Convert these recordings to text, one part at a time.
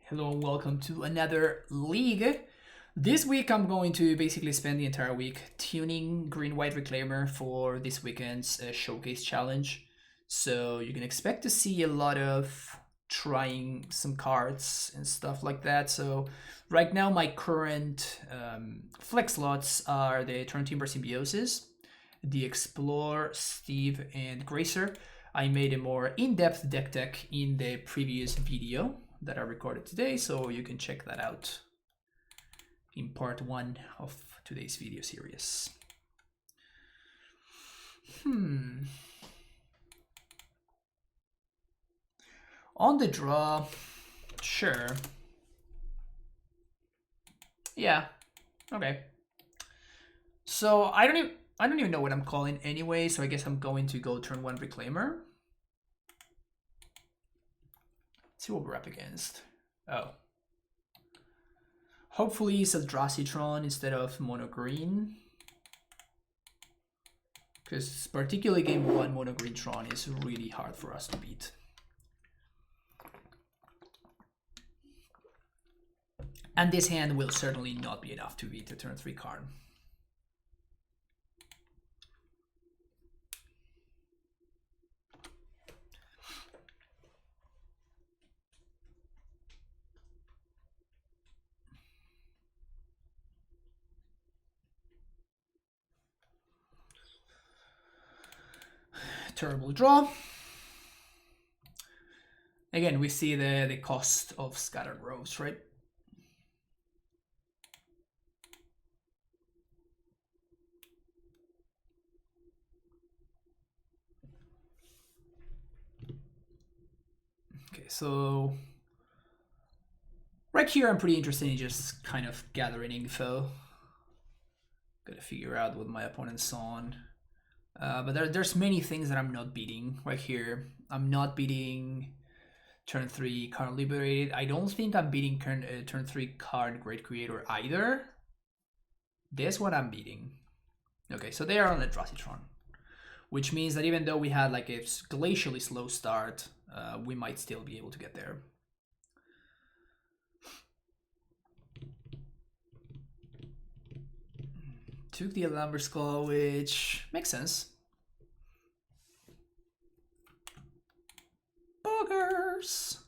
Hello and welcome to another league. This week I'm going to basically spend the entire week tuning Green-White Reclaimer for this weekend's Showcase Challenge. So you can expect to see a lot of trying some cards and stuff like that. So right now my current flex slots are the Tron Timber Symbiosis, the Explore, Steve, and Gracer. I made a more in-depth deck tech in the previous video that I recorded today, so you can check that out in part 1 of today's video series. On the draw, sure. Yeah, okay. So I don't even know what I'm calling anyway, so I guess I'm going to go turn 1 Reclaimer. Let's see what we're up against. Oh. Hopefully it's Eldrazi Tron instead of mono green. Because particularly game 1 mono green Tron is really hard for us to beat. And this hand will certainly not be enough to beat the turn 3 card. Terrible draw. Again, we see the cost of Scattered Rows, right? Okay, so right here I'm pretty interested in just kind of gathering info. Gotta figure out what my opponent's on. But there's many things that I'm not beating right here. I'm not beating turn 3 card liberated. I don't think I'm beating turn 3 card Great Creator either. This one I'm beating. Okay, so they are on Eldrazi Tron, which means that even though we had like a glacially slow start, we might still be able to get there. Took the Lumber Skull, which makes sense. Boogers!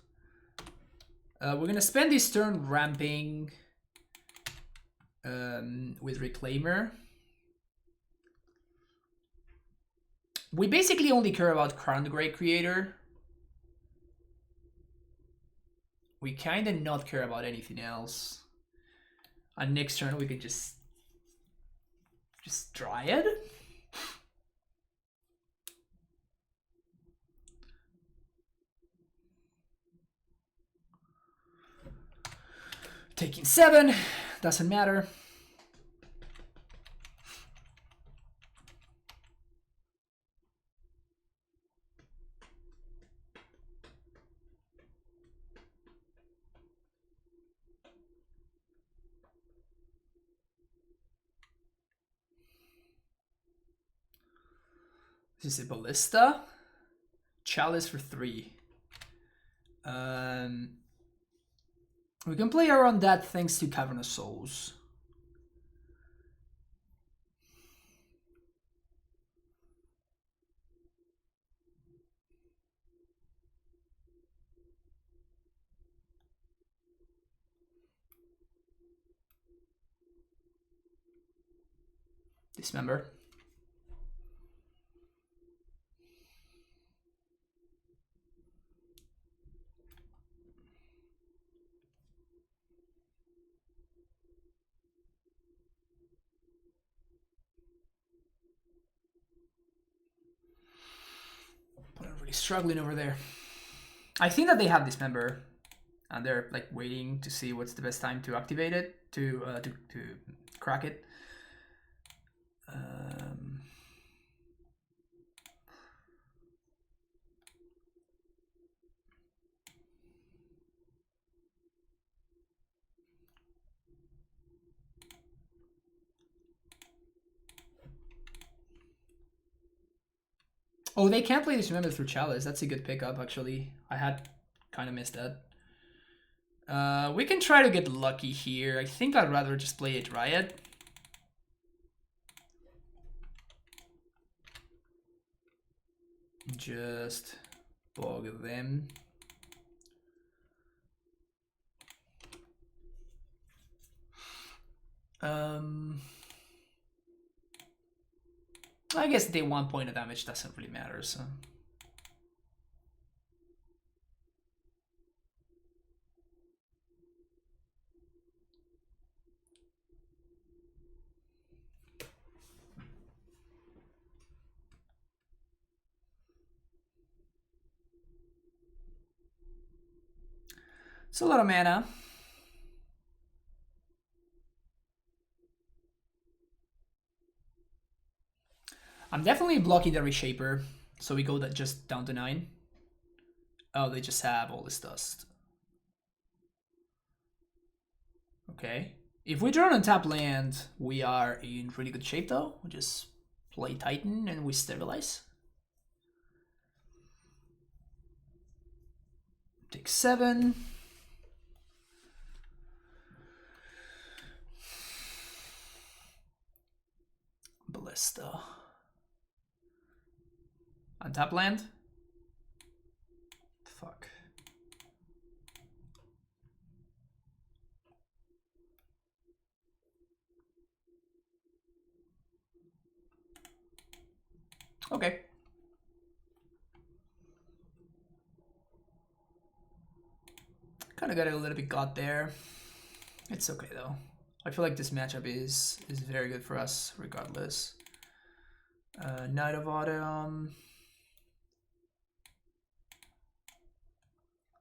We're gonna spend this turn ramping with Reclaimer. We basically only care about Crowned Great Creator. We kind of not care about anything else. And next turn we could just Dryad. Taking 7, doesn't matter. This is a Ballista. Chalice for 3. We can play around that thanks to Cavernous Souls. Dismember. I'm really struggling over there. I think that they have Dismember, and they're like waiting to see what's the best time to activate it, to crack it. Oh, they can't play Dismember through Chalice. That's a good pickup, actually. I had kind of missed that. We can try to get lucky here. I think I'd rather just play a Dryad. Just bog them. I guess they 1 point of damage doesn't really matter, so. It's a lot of mana. I'm definitely blocking the Reshaper, so we go just down to 9. Oh, they just have all this dust. Okay. If we draw an untap land, we are in really good shape though. We just play Titan and we stabilize. Take 7. Ballista. Untap land? Fuck. Okay. Kind of got a little bit got there. It's okay though. I feel like this matchup is very good for us regardless. Knight of Autumn.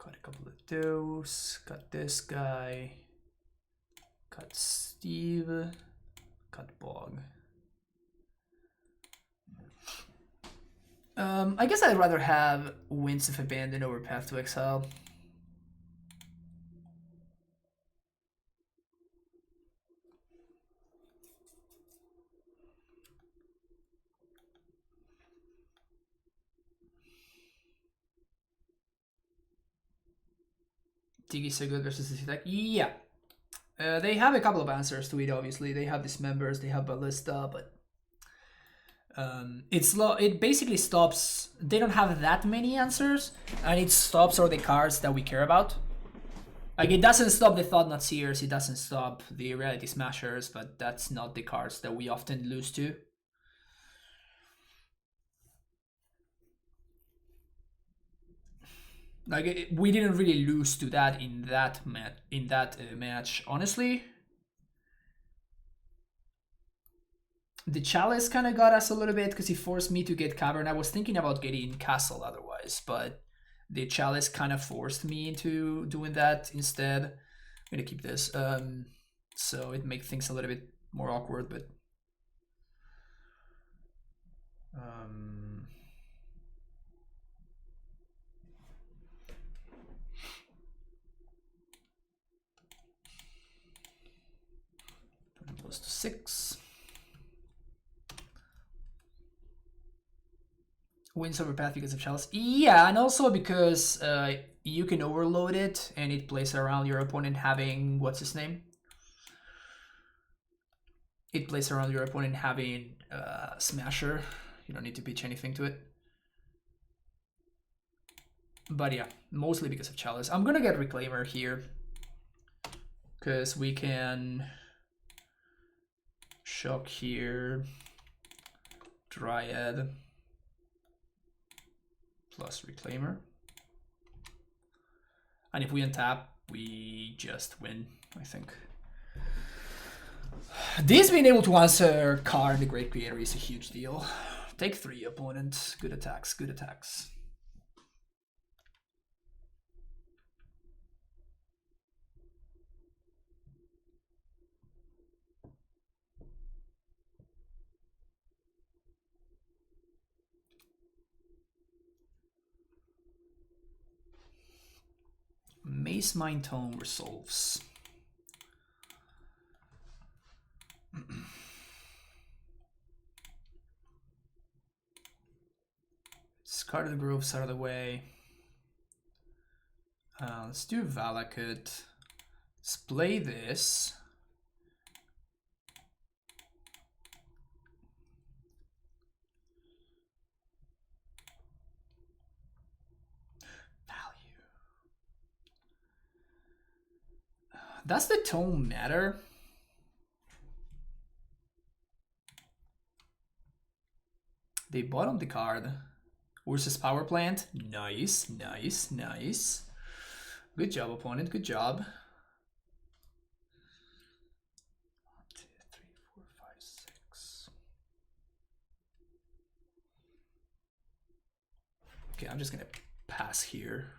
Got a couple of those. Got this guy. Got Steve. Got Bog. I guess I'd rather have Winds of Abandon over Path to Exile. Tiki so good versus this attack? Yeah. They have a couple of answers to it, obviously. They have Dismembers, they have Ballista, but it basically stops. They don't have that many answers, and it stops all the cards that we care about. Like, it doesn't stop the Thought-Knot Seers, it doesn't stop the Reality Smashers, but that's not the cards that we often lose to. Like, we didn't really lose to that in that match, honestly. The Chalice kind of got us a little bit because he forced me to get Cavern. I was thinking about getting Castle otherwise, but the Chalice kind of forced me into doing that instead. I'm gonna keep this, so it makes things a little bit more awkward, but goes to 6. Wins over Path because of Chalice. Yeah, and also because you can overload it and it plays around your opponent having, what's his name? It plays around your opponent having Smasher. You don't need to pitch anything to it. But yeah, mostly because of Chalice. I'm gonna get Reclaimer here, because we can Shock here, Dryad, plus Reclaimer. And if we untap, we just win, I think. This being able to answer Karn, the Great Creator, is a huge deal. Take 3, opponent. Good attacks, good attacks. Mace Mind Tome resolves. Discard the Groves out of the way. Let's do Valakut. Let's play this. Value. Does the tone matter? They bottom the card. Ursus Power Plant. Nice, nice, nice. Good job, opponent. Good job. 1, 2, 3, 4, 5, 6. Okay, I'm just gonna pass here.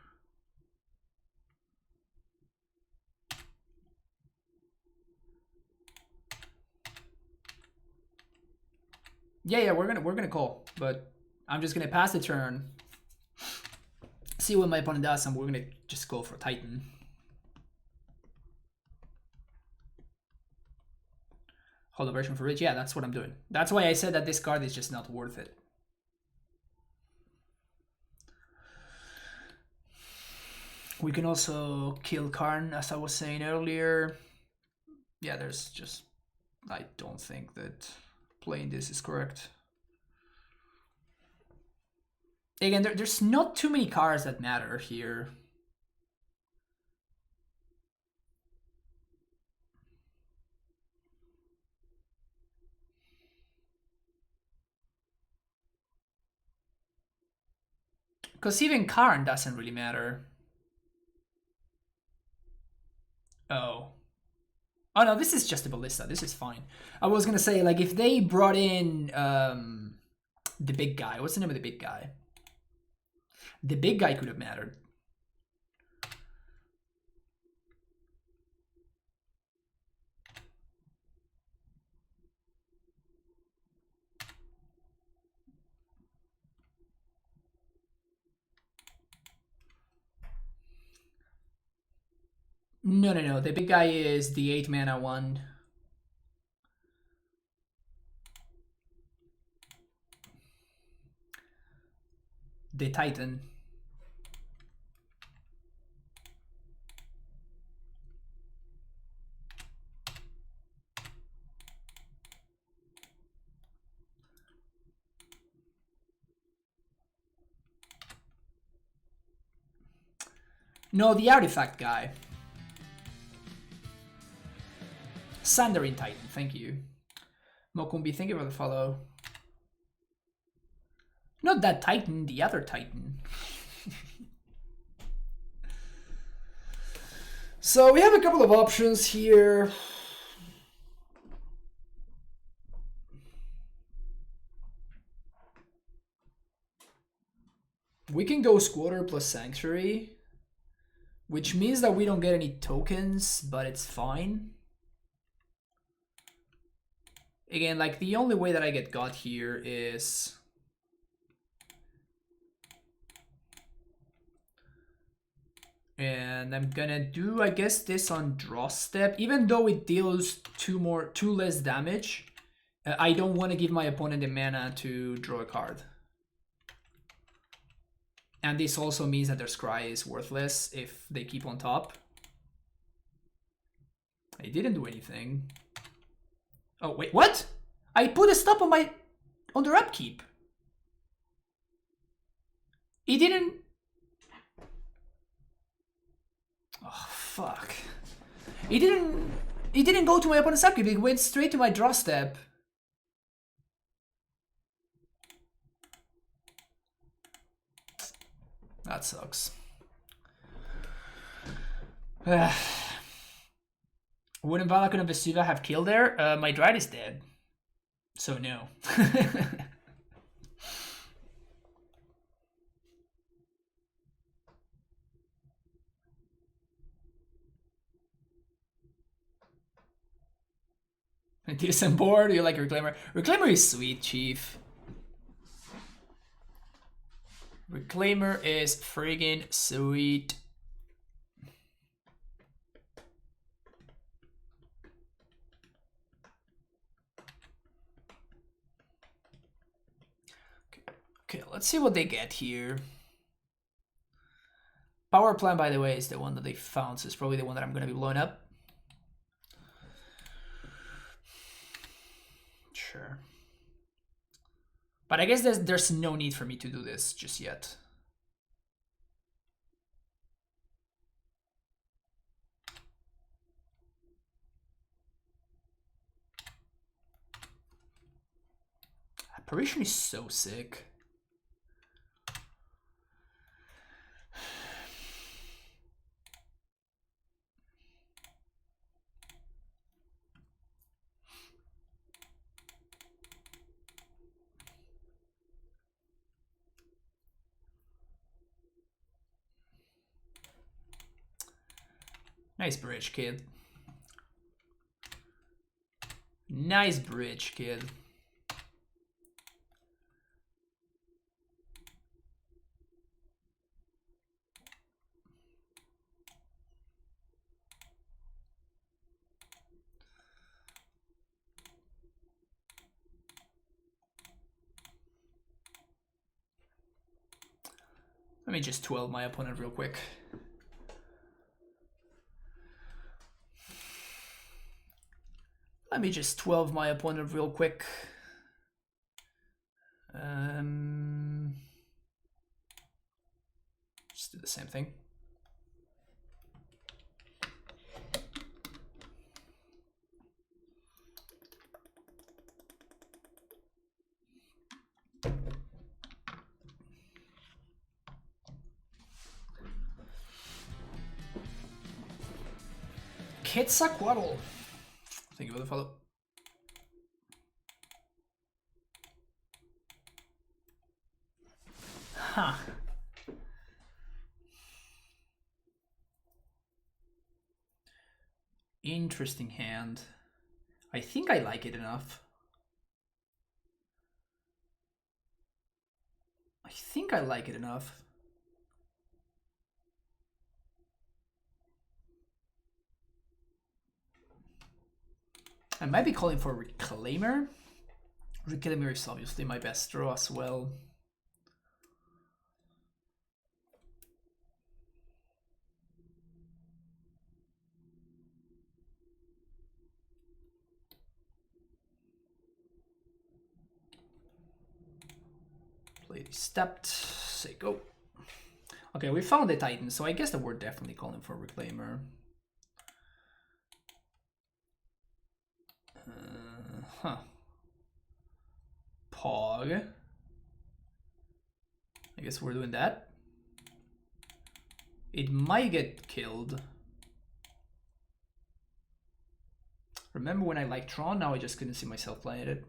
Yeah, we're gonna call, but I'm just gonna pass the turn. See what my opponent does, and we're gonna just go for Titan. Hold the version for rich. Yeah, that's what I'm doing. That's why I said that this card is just not worth it. We can also kill Karn, as I was saying earlier. Yeah, there's just... I don't think that playing this is correct. Again, there's not too many cards that matter here. Because even Karn doesn't really matter. Oh. Oh no, this is just a ballista. This is fine. I was gonna say, like, if they brought in the big guy. What's the name of the big guy? The big guy could have mattered. No. The big guy is the 8 mana one. The Titan. No, the artifact guy. Sundering Titan, thank you. Mokumbi, thank you for the follow. Not that Titan, the other Titan. So we have a couple of options here. We can go Squatter plus Sanctuary, which means that we don't get any tokens, but it's fine. Again, like, the only way that I get got here is... And I'm gonna do, I guess, this on draw step. Even though it deals two less damage, I don't want to give my opponent the mana to draw a card. And this also means that their scry is worthless if they keep on top. I didn't do anything. Oh, wait, what? I put a stop on their upkeep. It didn't... Oh, fuck. It didn't go to my opponent's upkeep, it went straight to my draw step. That sucks. Wouldn't Valakut and Vesuva have killed there? My Dryad is dead. So no. A decent board? You like Reclaimer? Reclaimer is sweet, Chief. Reclaimer is friggin' sweet. Okay, let's see what they get here. Power Plant, by the way, is the one that they found, so it's probably the one that I'm gonna be blowing up. sure. But I guess there's no need for me to do this just yet. Apparition is so sick. Nice bridge, kid. Nice bridge, kid. Let me just 12 my opponent real quick. Let me just 12 my opponent real quick. Just do the same thing. Quetzalcoatl. Thank you for the follow. Huh. Interesting hand. I think I like it enough. I think I like it enough. I might be calling for Reclaimer. Reclaimer is obviously my best draw as well. Play stepped, say go. Okay, we found the Titan, so I guess that we're definitely calling for Reclaimer. Huh. Pog. I guess we're doing that. It might get killed. Remember when I liked Tron? Now I just couldn't see myself playing it.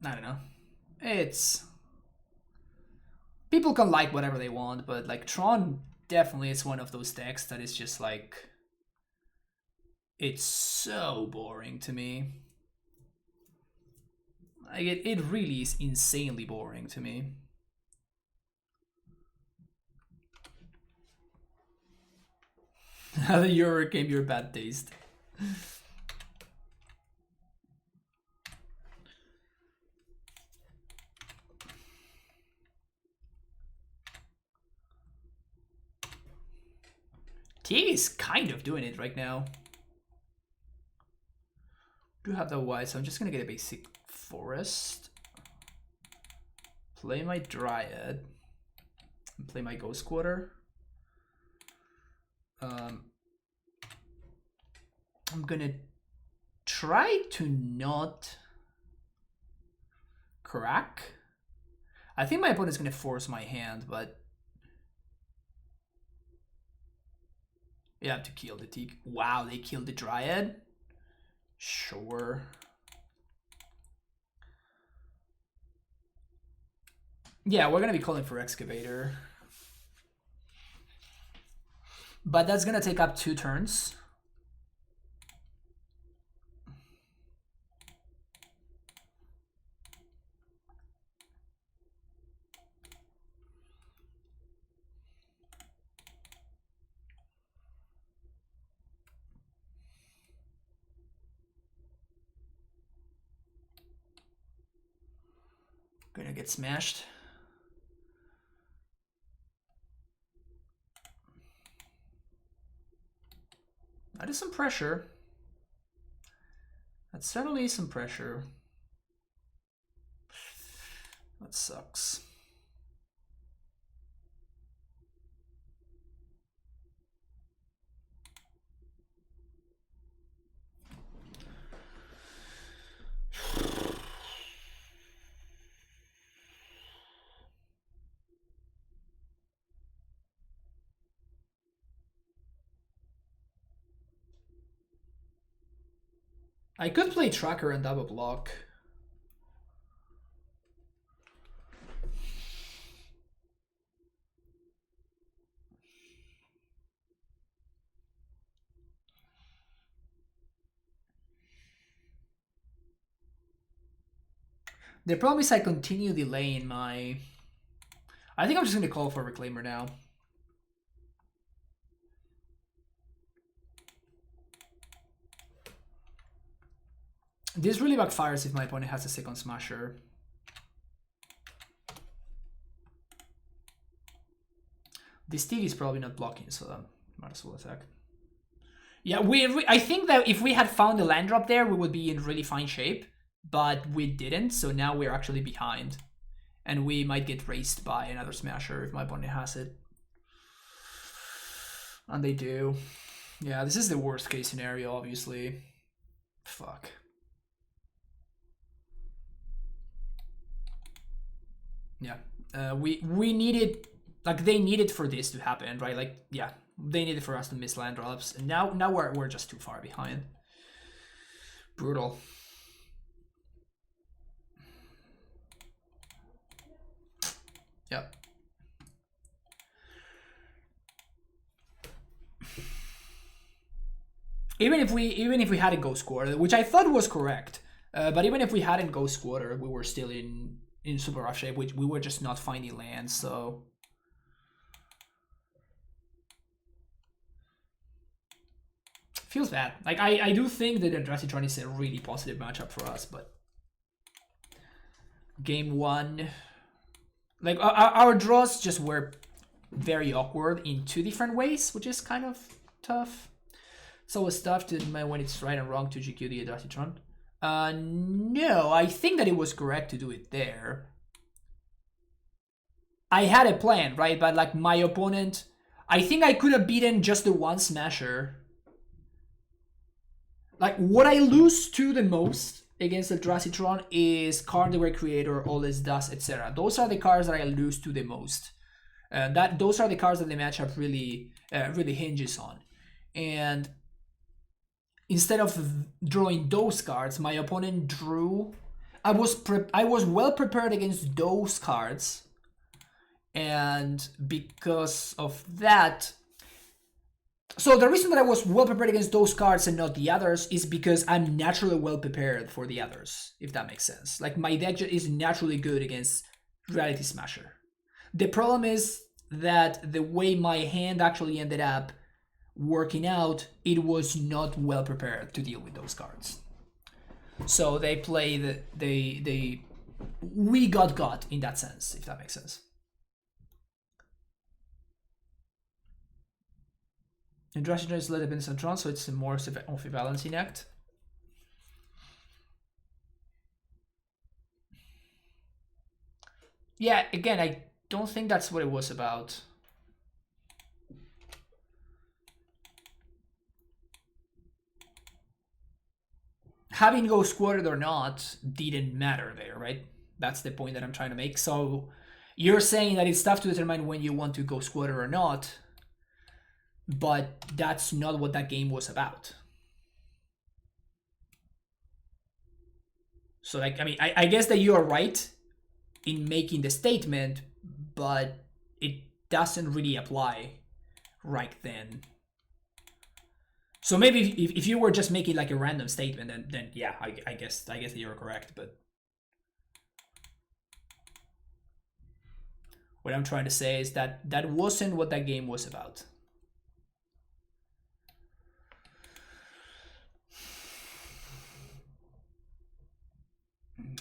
I don't know. It's... People can like whatever they want, but like Tron definitely is one of those decks that is just like... It's so boring to me. Like it really is insanely boring to me. How the Euro became your bad taste. TA is kind of doing it right now. Do have the white, so I'm just gonna get a basic forest. Play my Dryad. And play my Ghost Quarter. I'm gonna try to not crack. I think my opponent's gonna force my hand, but you have to kill the Teak. Wow, they killed the Dryad? Sure. Yeah, we're gonna be calling for Excavator. But that's gonna take up 2 turns. Gonna get smashed. That is some pressure. That certainly is some pressure. That sucks. I could play Tracker and double block. The problem is I continue delaying my... I think I'm just going to call for Reclaimer now. This really backfires if my opponent has a second Smasher. This Steve is probably not blocking, so I might as well attack. Yeah, I think that if we had found the land drop there, we would be in really fine shape. But we didn't, so now we're actually behind. And we might get raced by another Smasher if my opponent has it. And they do. Yeah, this is the worst case scenario, obviously. Fuck. Yeah, we needed, like, they needed for this to happen, right? Like, yeah, they needed for us to miss land drops, and now we're just too far behind. Brutal. Yep. Even if we hadn't Ghost Quarter, which I thought was correct, but even if we hadn't Ghost Quarter, we were still in super rough shape, which we were just not finding lands, so... Feels bad. Like, I do think that Eldrazi Tron is a really positive matchup for us, but... Game 1... Like, our draws just were very awkward in 2 different ways, which is kind of tough. It's always tough to know when it's right and wrong to GQ the Eldrazi Tron. No, I think that it was correct to do it there. I had a plan, right? But, like, my opponent... I think I could have beaten just the one Smasher. Like, what I lose to the most against Eldrazi Tron is Card Aware Creator, All This Does, etc. Those are the cards that I lose to the most. Those are the cards that the matchup really hinges on. And instead of drawing those cards, my opponent drew... I was well prepared against those cards. And because of that... So the reason that I was well prepared against those cards and not the others is because I'm naturally well prepared for the others, if that makes sense. Like, my deck is naturally good against Reality Smasher. The problem is that the way my hand actually ended up working out, it was not well prepared to deal with those cards. So they played, we got in that sense, if that makes sense. Eldrazi is led against Tron, so it's more of a balancing act. Yeah, again, I don't think that's what it was about. Having Ghost Quartered or not didn't matter there, right? That's the point that I'm trying to make. So you're saying that it's tough to determine when you want to Ghost Quarter or not, but that's not what that game was about. So, like, I mean, I guess that you are right in making the statement, but it doesn't really apply right then. So maybe if you were just making like a random statement, then yeah, I guess that you're correct. But what I'm trying to say is that that wasn't what that game was about.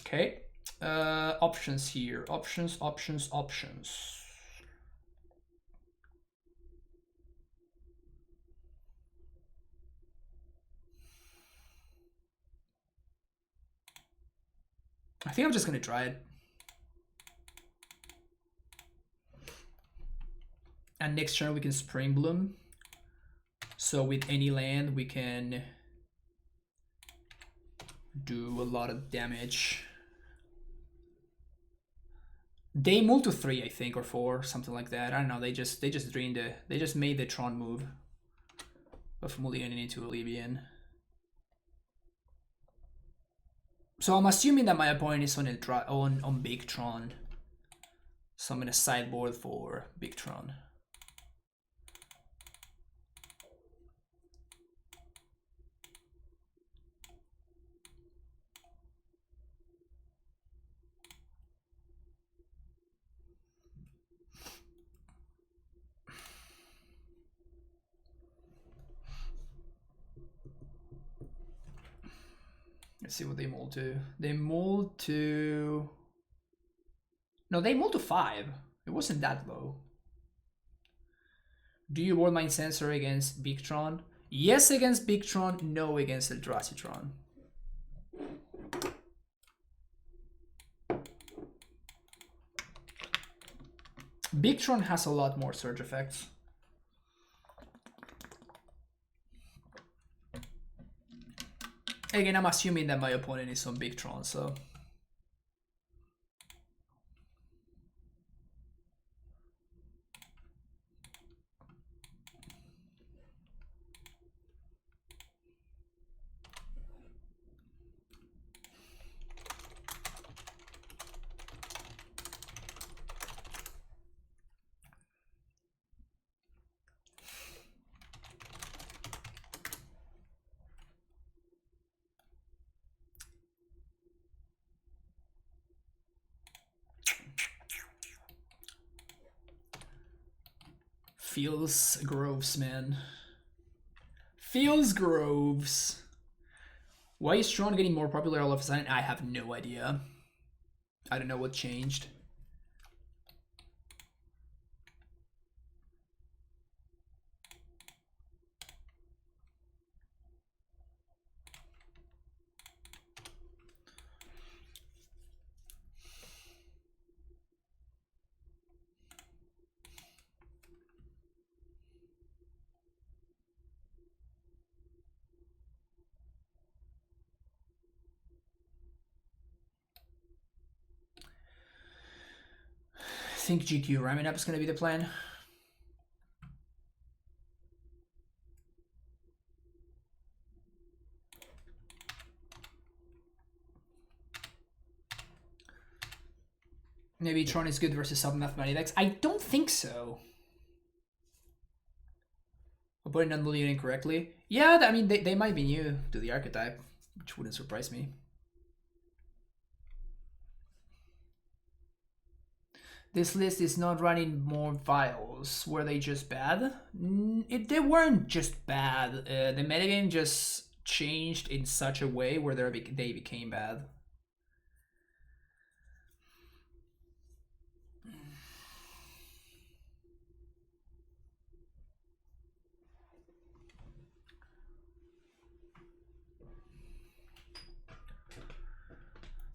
Okay, options here. Options. I think I'm just gonna try it. And next turn we can Spring Bloom. So with any land we can do a lot of damage. They moved to 3, I think, or 4, something like that. I don't know. They just drained the. They just made the Tron move of Mulligan into Oblivion. So I'm assuming that my opponent is on Big Tron. So I'm gonna sideboard for Big Tron. Let's see what they mold to. They mold to... No, they mold to 5. It wasn't that low. Do you World Mind Sensor against Big Tron? Yes against Big Tron, no against Eldrazi Tron. Big Tron has a lot more surge effects. Again, I'm assuming that my opponent is on Big Tron, so... Feels Groves, man. Feels Groves. Why is Tron getting more popular all of a sudden? I have no idea. I don't know what changed. I think GQ ramming up is going to be the plan. Maybe Tron is good versus sub-mathematic decks. I don't think so. I'm putting on Mulligan incorrectly. Yeah, I mean, they might be new to the archetype, which wouldn't surprise me. This list is not running more vials. Were they just bad? They weren't just bad. The metagame just changed in such a way where they became bad.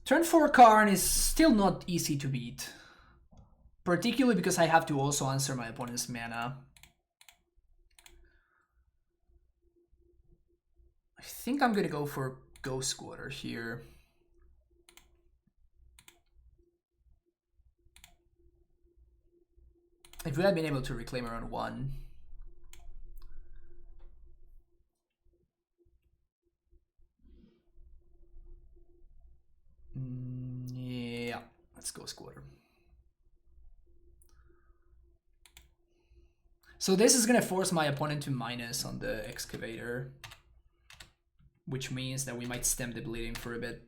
Turn 4 Karn is still not easy to beat. Particularly because I have to also answer my opponent's mana. I think I'm gonna go for Ghost Squatter here. If we had been able to reclaim around 1. Yeah, let's go Squatter. So this is gonna force my opponent to minus on the Excavator, which means that we might stem the bleeding for a bit.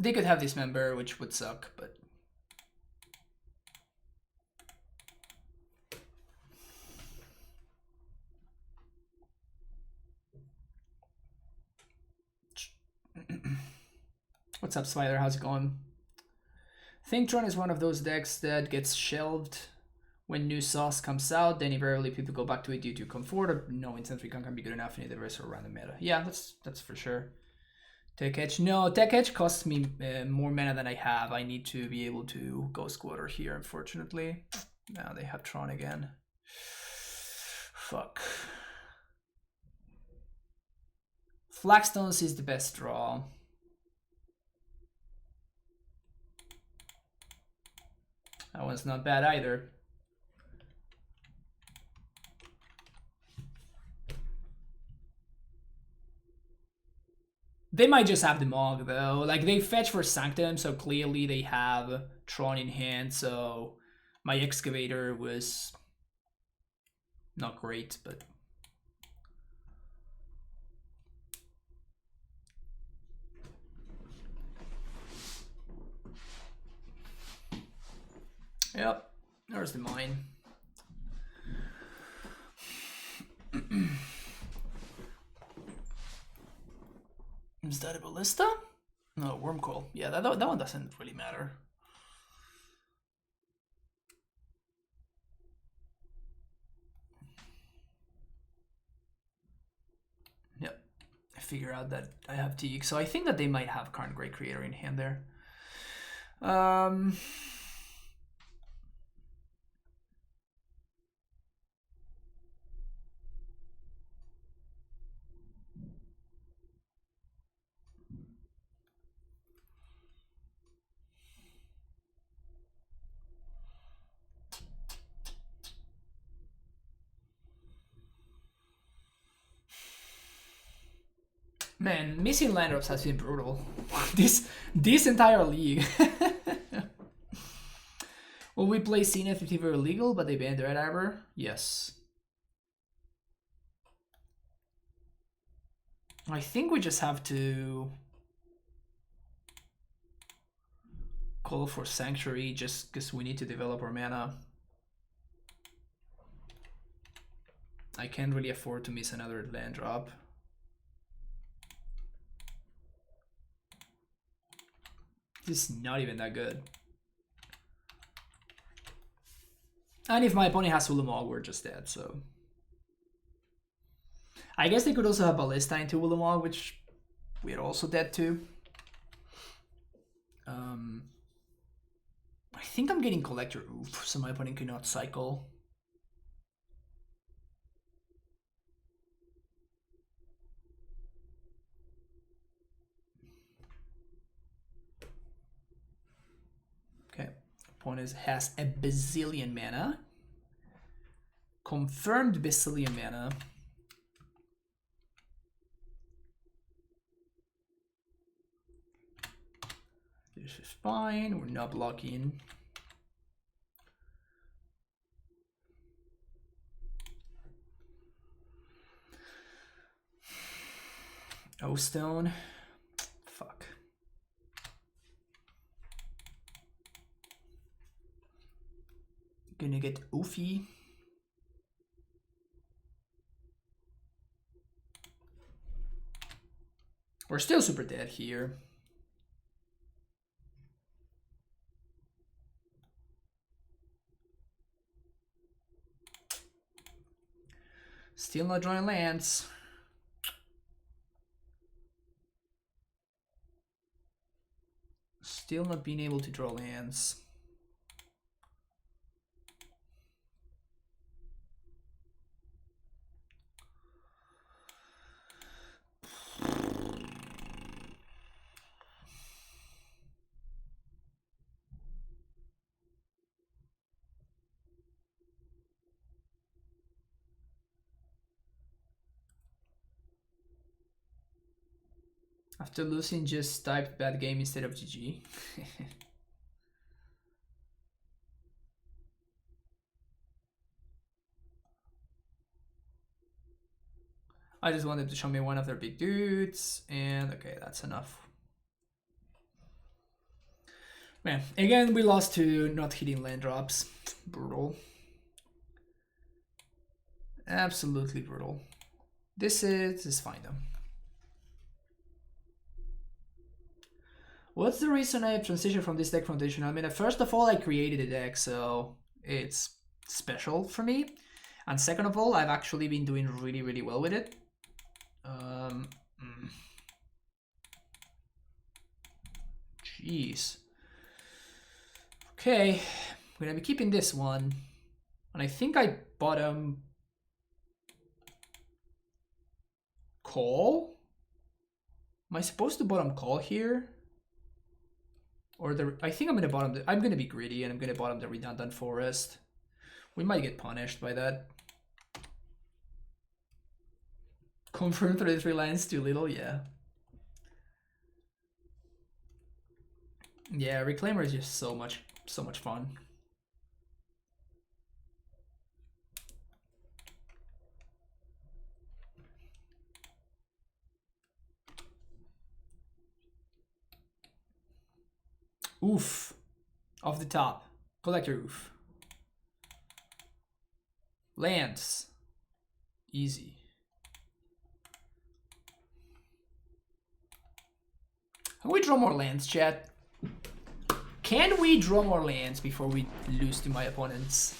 They could have Dismember, which would suck, but... What's up, Spider? How's it going? I think Tron is one of those decks that gets shelved when new sauce comes out, then invariably people go back to it due to comfort or no instant recon can be good enough in the verse or random meta. Yeah, that's for sure. Tech Edge. No, Tech Edge costs me more mana than I have. I need to be able to go Squatter here, unfortunately. Now they have Tron again. Fuck. Flagstones is the best draw. That one's not bad either. They might just have the Mog though. Like they fetch for Sanctum, so clearly they have Tron in hand, so my Excavator was not great, but yep, there's the mine. Is that a Ballista? No, Wormcoil. Yeah, that one doesn't really matter. Yep, I figure out that I have Teak, so I think that they might have Karn Great Creator in hand there. Man, missing land drops has been brutal. this entire league. Will we play Zenith if they were illegal, but they banned Red Arbor? Yes. I think we just have to call for Sanctuary just because we need to develop our mana. I can't really afford to miss another land drop. This is not even that good. And if my opponent has Ulamog, we're just dead, so... I guess they could also have Ballista into Ulamog, which we're also dead to. I think I'm getting Collector Oof, so my opponent cannot cycle. Okay, opponent has a bazillion mana. Confirmed bazillion mana. This is fine, we're not blocking. O Stone. Fuck. Gonna get Oofy. We're still super dead here. Still not drawing lands. Still not being able to draw lands. After losing, just typed bad game instead of GG. I just wanted to show me one of their big dudes, and okay, that's enough. Man, again, we lost to not hitting land drops. Brutal. Absolutely brutal. This is fine though. What's the reason I have transitioned from this deck foundation? I mean, first of all, I created a deck, so it's special for me. And second of all, I've actually been doing really, really well with it. Jeez. Okay, I'm gonna be keeping this one. And I think I bottom call? Am I supposed to bottom call here? Or I think I'm gonna bottom I'm gonna be greedy and I'm gonna bottom the redundant forest. We might get punished by that. Confirm 33 lands too little, yeah. Yeah, Reclaimer is just so much fun. Oof. Off the top. Collector oof. Lands. Easy. Can we draw more lands, chat? Can we draw more lands before we lose to my opponents?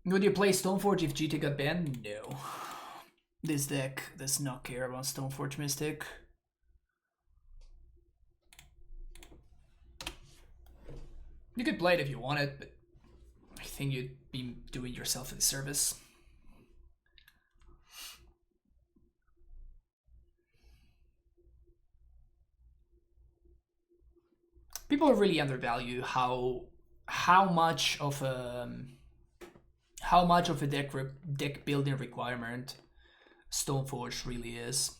Would you play Stoneforge if GT got banned? No. This deck does not care about Stoneforge Mystic. You could play it if you wanted, but I think you'd be doing yourself a disservice. People really undervalue how much of a deck building requirement Stoneforge really is.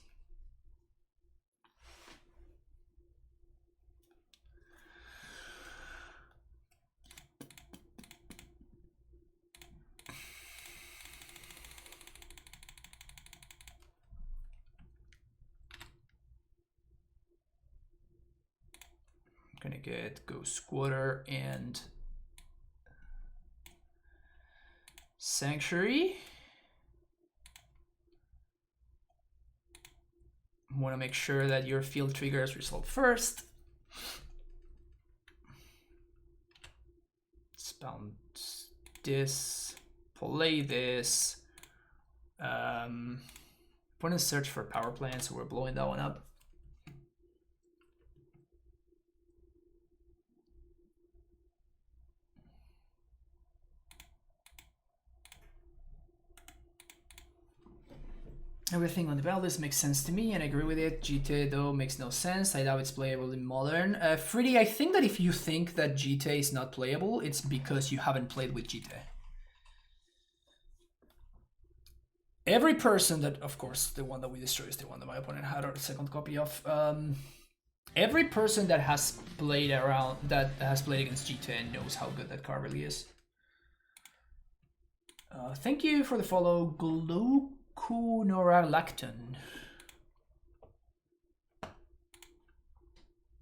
Gonna get Ghost Squatter and Sanctuary. Want to make sure that your field triggers result first. Bounce this, play this. Opponent search for power plant, so we're blowing that one up. Everything on the battle list makes sense to me, and I agree with it. GT though makes no sense. I doubt it's playable in Modern. Freddy, I think that if you think that GT is not playable, it's because you haven't played with GT. Every person that, of course, the one that we destroyed is the one that my opponent had, or the second copy of. Every person that has played against GT knows how good that card really is. Thank you for the follow, Glucunoralacton.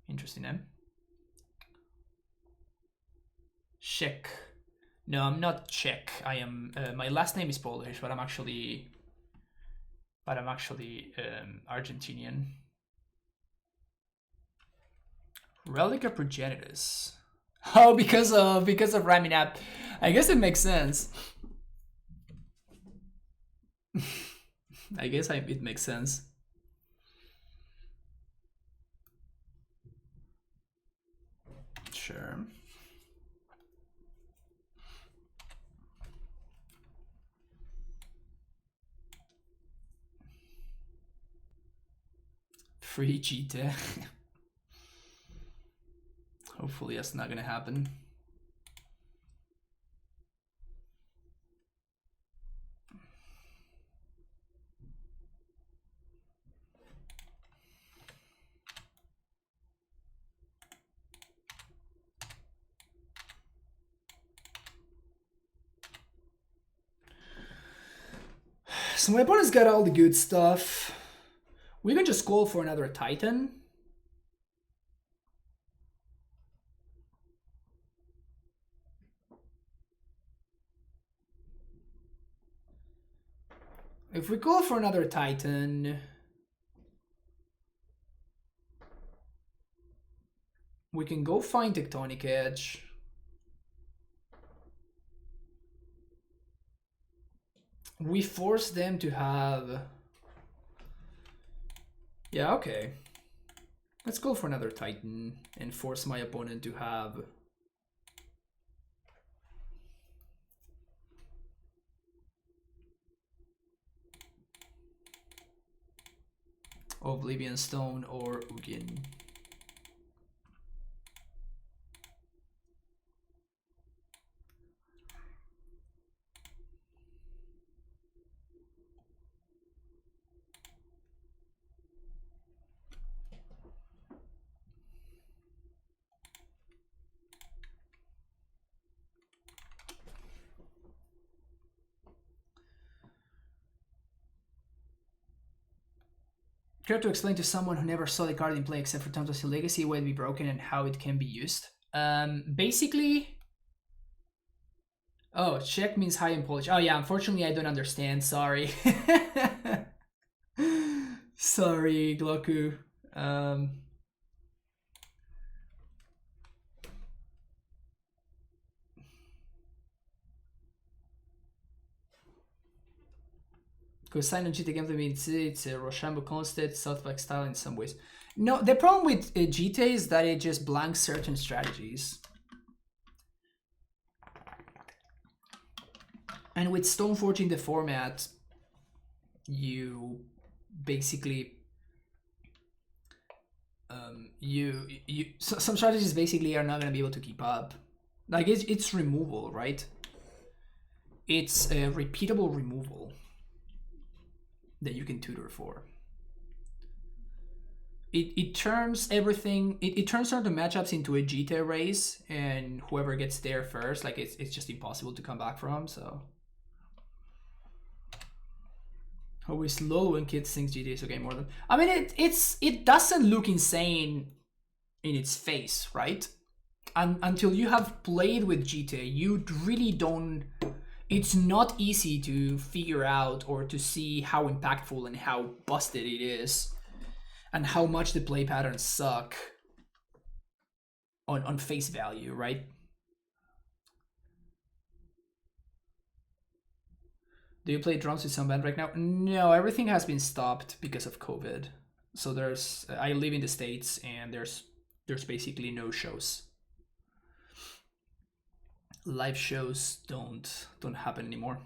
Interesting name. Czech. No, I'm not Czech. I am. My last name is Polish, but I'm actually Argentinian. Relica Progenitus. Oh, because of rhyming up. I guess it makes sense. I guess it makes sense. Sure. Free cheetah. Hopefully that's not gonna happen. So my opponent's got all the good stuff. We can just call for another Titan. If we call for another Titan, we can go find Tectonic Edge. We force them to have... Yeah, okay. Let's go for another Titan and force my opponent to have... Oblivion Stone or Ugin. Care to explain to someone who never saw the card in play except for Fantasy Legacy why it'd be broken and how it can be used? Basically... Oh, check means high in Polish. Oh yeah, unfortunately I don't understand, sorry. Sorry, Gloku. Because sign on GT gameplay means it's a Rochambeau constant, Southpack style in some ways. No, the problem with GT is that it just blanks certain strategies. And with Stoneforging the format, you basically some strategies basically are not going to be able to keep up. Like it's removal, right? It's a repeatable removal that you can tutor for. It turns everything, it turns certain matchups into a GT race, and whoever gets there first, like it's just impossible to come back from, so. Always low when kids think GT is okay more than... I mean, it doesn't look insane in its face, right? Until you have played with GT, you really don't... It's not easy to figure out or to see how impactful and how busted it is and how much the play patterns suck on face value, right? Do you play drums with some band right now? No, everything has been stopped because of COVID. So there's... I live in the States and there's basically no shows. Live shows don't happen anymore.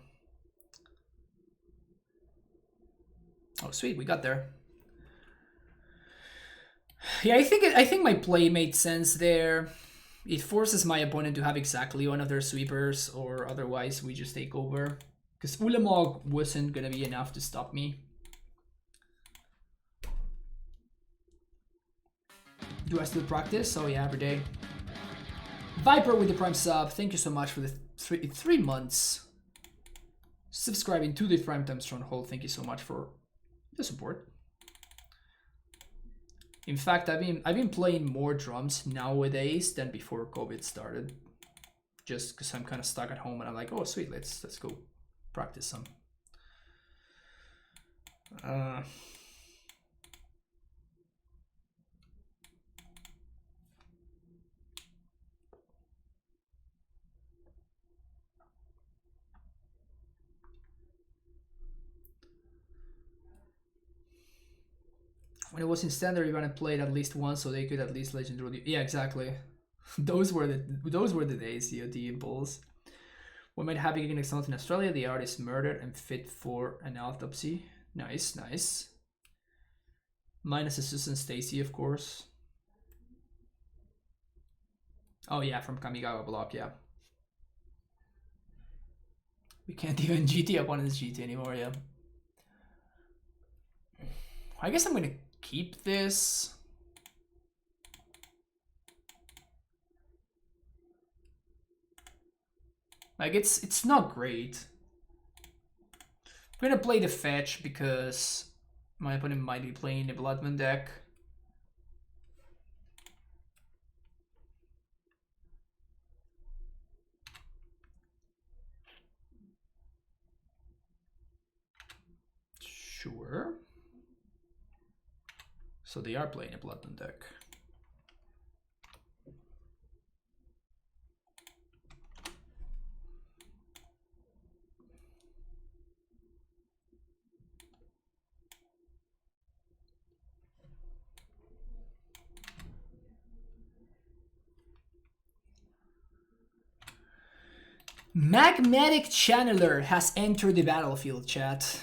Oh, sweet, we got there. Yeah, I think my play made sense there. It forces my opponent to have exactly one of their sweepers, or otherwise we just take over. Because Ulamog wasn't gonna be enough to stop me. Do I still practice? Oh yeah, every day. Viper with the Prime sub, thank you so much for the three months. Subscribing to the Primetime Stronghold, thank you so much for the support. In fact, I've been playing more drums nowadays than before COVID started. Just because I'm kind of stuck at home and I'm like, oh sweet, let's go practice some. When it was in standard, you want to play it at least once so they could at least legendary. Yeah, exactly. those were the days, COT impulse. We might have a next month in Australia. The artist murdered and fit for an autopsy. Nice, nice. Minus Susan Stacy, of course. Oh yeah, from Kamigawa block, yeah. We can't even GT opponents GT anymore, yeah. I guess I'm gonna keep this. Like it's not great. I'm gonna play the fetch because my opponent might be playing the Bloodman deck. Sure. So they are playing a Bloodmoon deck. Magmatic Channeler has entered the battlefield, chat.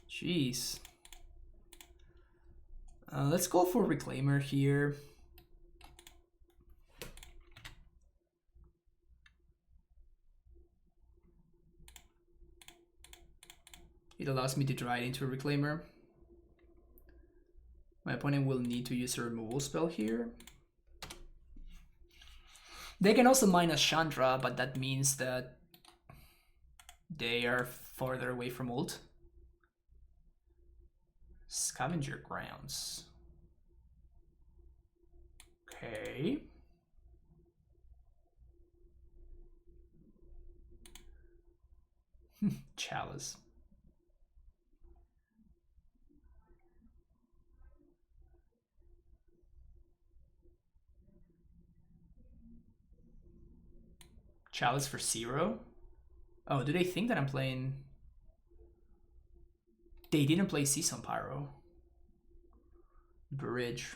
Jeez. Let's go for Reclaimer here. It allows me to draw it into a Reclaimer. My opponent will need to use a removal spell here. They can also minus Chandra, but that means that they are farther away from ult. Scavenger Grounds. Okay. Chalice. Chalice for 0? Oh, do they think that I'm playing... They didn't play Season Pyro. Bridge.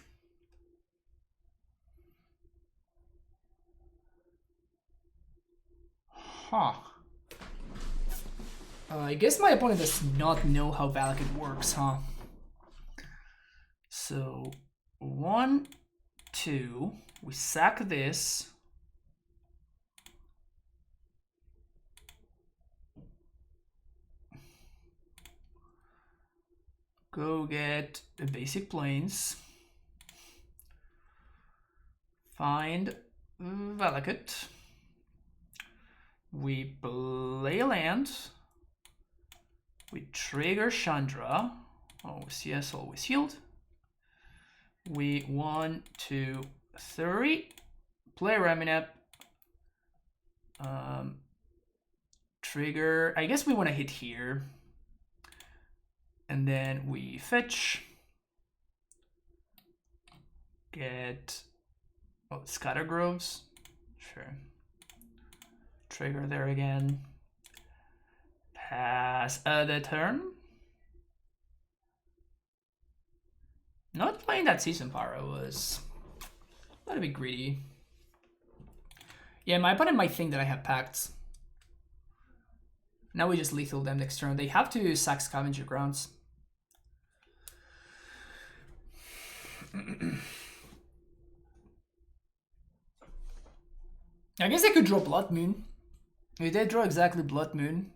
Huh. I guess my opponent does not know how Valakut works, huh? So, 1, 2, we sack this. Go get the basic planes. Find Valakut. We play a land. We trigger Chandra. Always yes, always healed. We 1, 2, 3. Play Raminep. Trigger. I guess we want to hit here. And then we fetch. Get Scatter Groves. Sure. Trigger there again. Pass the turn. Not playing that Season Pyro was a little bit greedy. Yeah, my opponent might think that I have pacts. Now we just lethal them next turn. They have to sack Scavenger Grounds. I guess I could draw Blood Moon. If they draw exactly Blood Moon,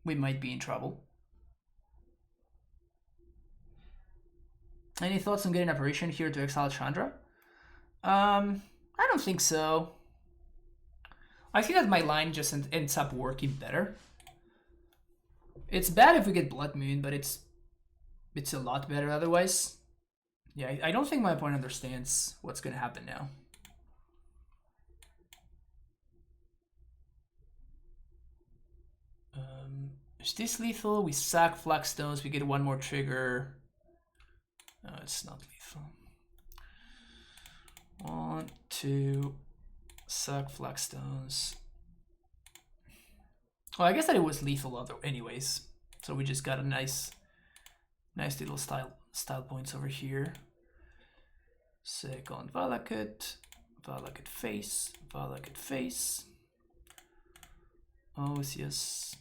we might be in trouble. Any thoughts on getting Apparition here to exile Chandra? I don't think so. I think that my line just ends up working better. It's bad if we get Blood Moon, but it's a lot better otherwise. Yeah, I don't think my opponent understands what's going to happen now. Is this lethal? We sack Flagstones, we get one more trigger. No, it's not lethal. 1, 2, sack Flagstones. Well, I guess that it was lethal anyways. So we just got a nice little style points over here. Second Valakut, Valakut face, Valakut face. Oh yes.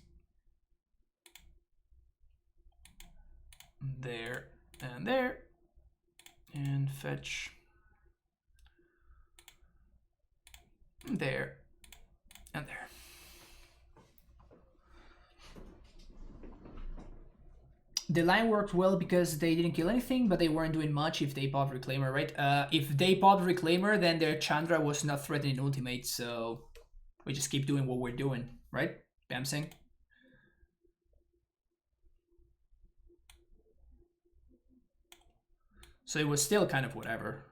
There and there. And fetch. There and there. The line worked well because they didn't kill anything, but they weren't doing much if they popped Reclaimer, right? If they popped Reclaimer, then their Chandra was not threatening ultimate, so we just keep doing what we're doing, right? Bamsing. So it was still kind of whatever.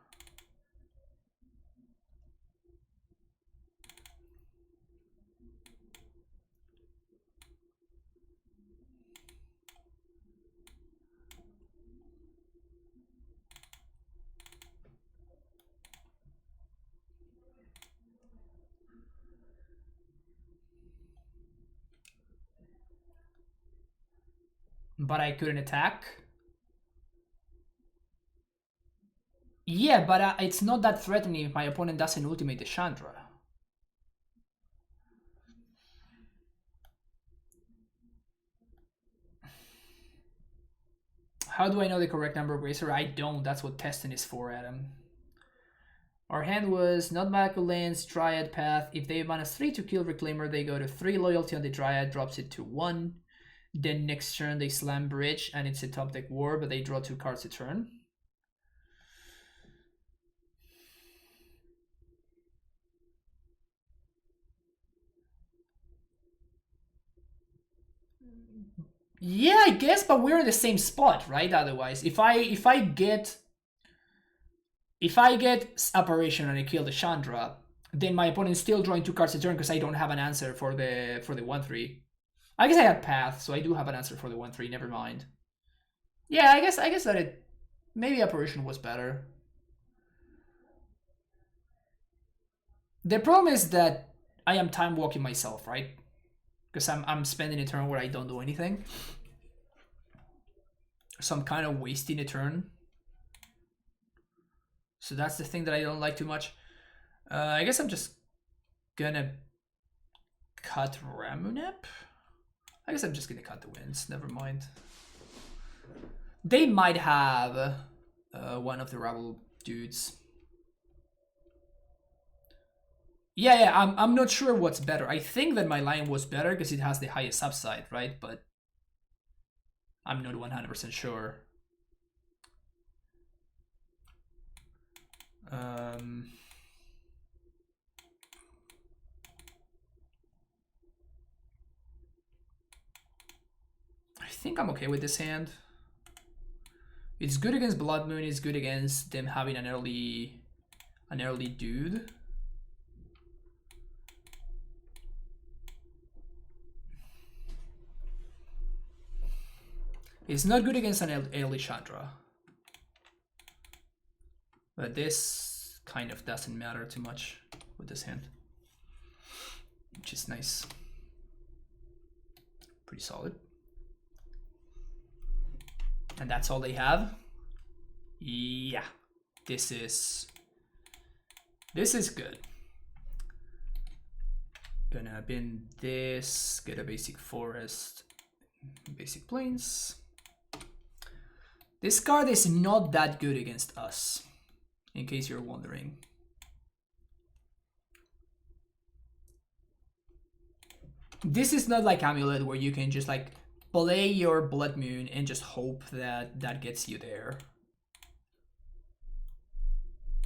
but I couldn't attack. Yeah, but it's not that threatening if my opponent doesn't ultimate the Chandra. How do I know the correct number of Gracer? I don't. That's what testing is for, Adam. Our hand was not magical lands, Dryad Path. If they -3 to kill Reclaimer, they go to 3 loyalty on the Dryad, drops it to 1. Then next turn they slam Bridge and it's a top deck war, but they draw 2 cards a turn. Yeah, I guess, but we're in the same spot, right? Otherwise, if I get Apparition and I kill the Chandra, then my opponent's still drawing 2 cards a turn because I don't have an answer for the 1/3. I guess I have Path, so I do have an answer for the 1/3. Never mind. Yeah, I guess that it maybe Apparition was better. The problem is that I am time walking myself, right? Because I'm spending a turn where I don't do anything. So I'm kind of wasting a turn. So that's the thing that I don't like too much. I guess I'm just gonna cut Ramunap. I guess I'm just gonna cut the Winds. Never mind. They might have one of the Rabble dudes. Yeah, I'm not sure what's better. I think that my line was better because it has the highest upside, right? But I'm not 100% sure. I think I'm okay with this hand. It's good against Blood Moon. It's good against them having an early dude. It's not good against an early Chandra. But this kind of doesn't matter too much with this hand, which is nice. Pretty solid. And that's all they have. Yeah, this is good. Gonna bin this, get a basic forest, basic plains. This card is not that good against us, in case you're wondering. This is not like Amulet where you can just like play your Blood Moon and just hope that that gets you there.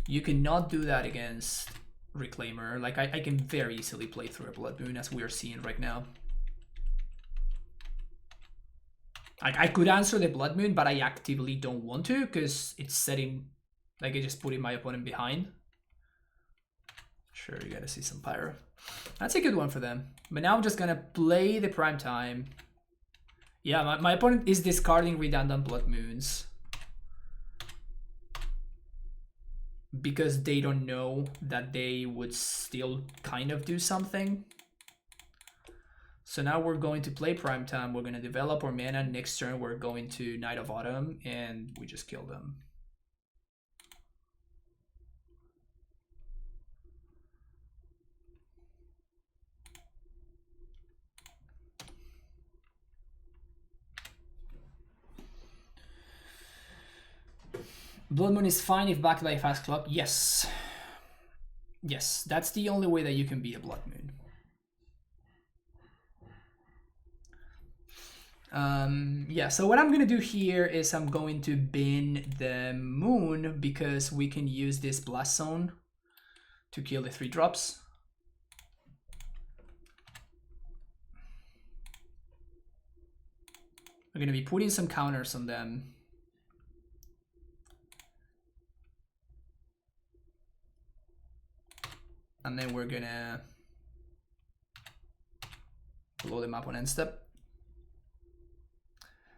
You cannot do that against Reclaimer. Like I can very easily play through a Blood Moon as we are seeing right now. I could answer the Blood Moon, but I actively don't want to because it's setting, like I just putting my opponent behind. Sure, you gotta see some Pyro. That's a good one for them. But now I'm just gonna play the Prime Time. Yeah, my opponent is discarding redundant Blood Moons because they don't know that they would still kind of do something. So now we're going to play Prime Time. We're going to develop our mana. Next turn, we're going to Night of Autumn, and we just kill them. Blood Moon is fine if backed by a fast clock. Yes. Yes, that's the only way that you can beat a Blood Moon. Yeah, so what I'm gonna do here is I'm going to bin the Moon because we can use this Blast Zone to kill the 3-drops. We're gonna be putting some counters on them. And then we're gonna blow them up on end step.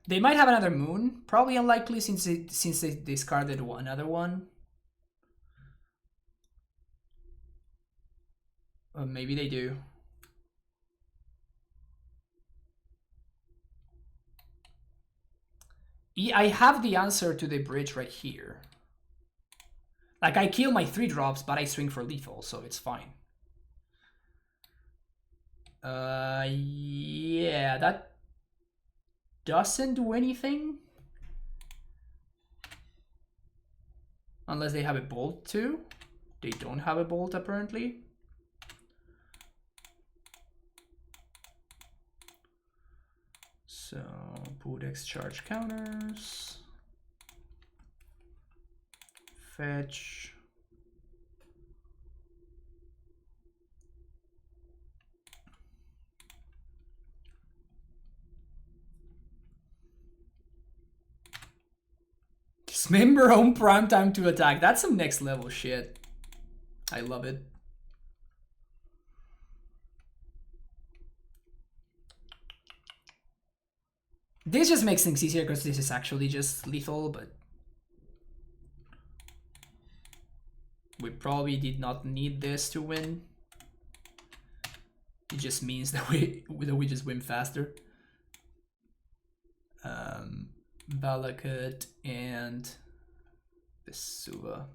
They might have another Moon, probably unlikely since they discarded another one. Or maybe they do. I have the answer to the bridge right here. Like, I kill my 3-drops, but I swing for lethal, so it's fine. Yeah, that doesn't do anything. Unless they have a bolt too. They don't have a bolt, apparently. So, put X charge counters. Fetch. Dismember home prime time to attack. That's some next level shit. I love it. This just makes things easier because this is actually just lethal, but we probably did not need this to win. It just means that we just win faster. Balakut and Vesuva.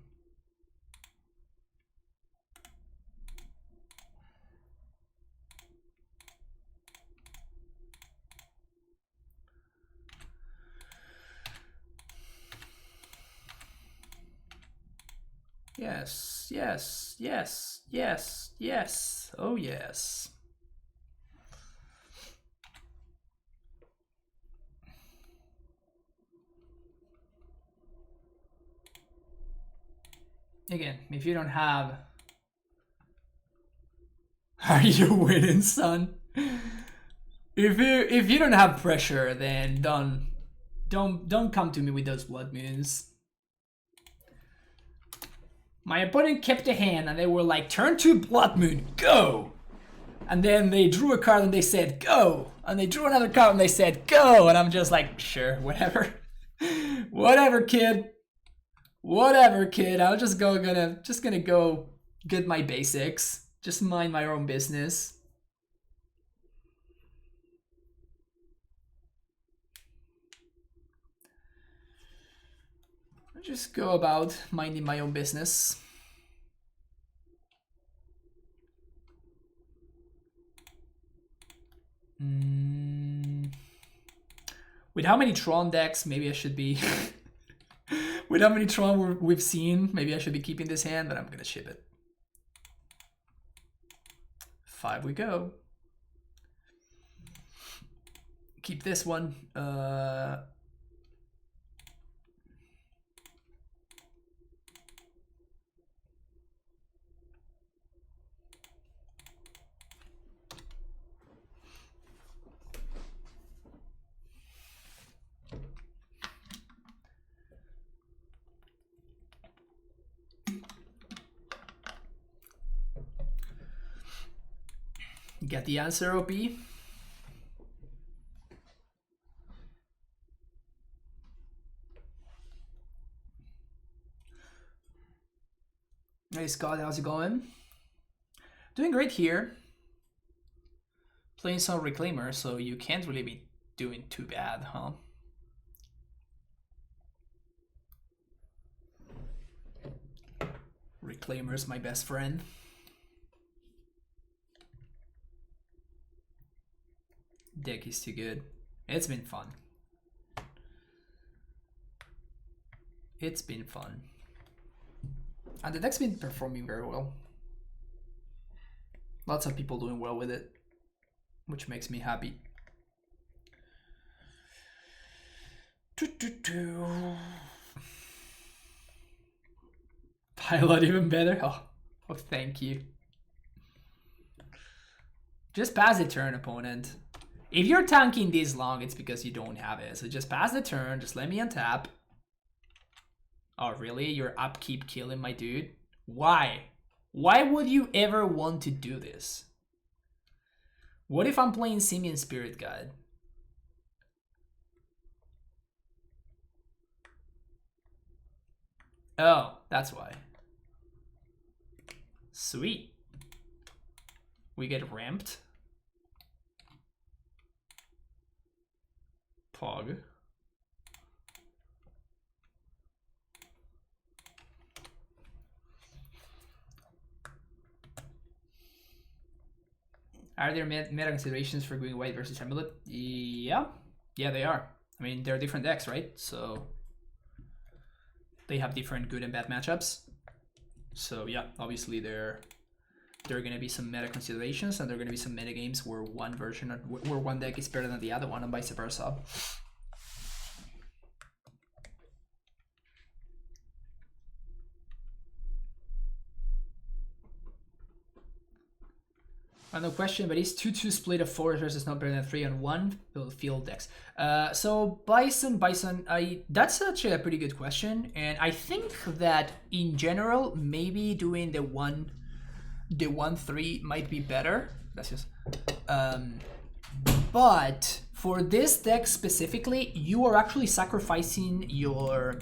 Yes, yes, yes, yes, yes. Oh, yes. Again, if you don't have... Are you winning, son? If you don't have pressure, then don't come to me with those blood moons. My opponent kept a hand and they were like, turn 2 blood moon, go! And then they drew a card and they said, go! And they drew another card and they said, go! And I'm just like, sure, whatever. Whatever, kid. Whatever, kid. I'm just gonna go get my basics. Just mind my own business. Just go about minding my own business. With how many Tron decks, maybe I should be... With how many Tron we've seen, maybe I should be keeping this hand, but I'm gonna ship it. 5 we go. Keep this one. Get the answer, OP. Hey Scott, how's it going? Doing great here. Playing some Reclaimer, so you can't really be doing too bad, huh? Reclaimer's my best friend. Deck is too good. It's been fun. It's been fun. And the deck's been performing very well. Lots of people doing well with it, which makes me happy. Pilot even better? Oh, thank you. Just pass the turn, opponent. If you're tanking this long, it's because you don't have it. So just pass the turn, just let me untap. Oh, really? Your upkeep killing my dude? Why? Why would you ever want to do this? What if I'm playing Simian Spirit Guide? Oh, that's why. Sweet. We get ramped. Pog. Are there meta considerations for going white versus Amulet? Yeah, they are. I mean, they're different decks, right? So they have different good and bad matchups. So yeah, obviously there are gonna be some meta considerations, and there are gonna be some meta games where one deck is better than the other one, and vice versa. No question, but is 2-2 split of 4 versus not better than 3-1 field decks? So Bison, that's actually a pretty good question, and I think that in general, maybe doing the 1-3 might be better. That's just. But for this deck specifically, you are actually sacrificing your.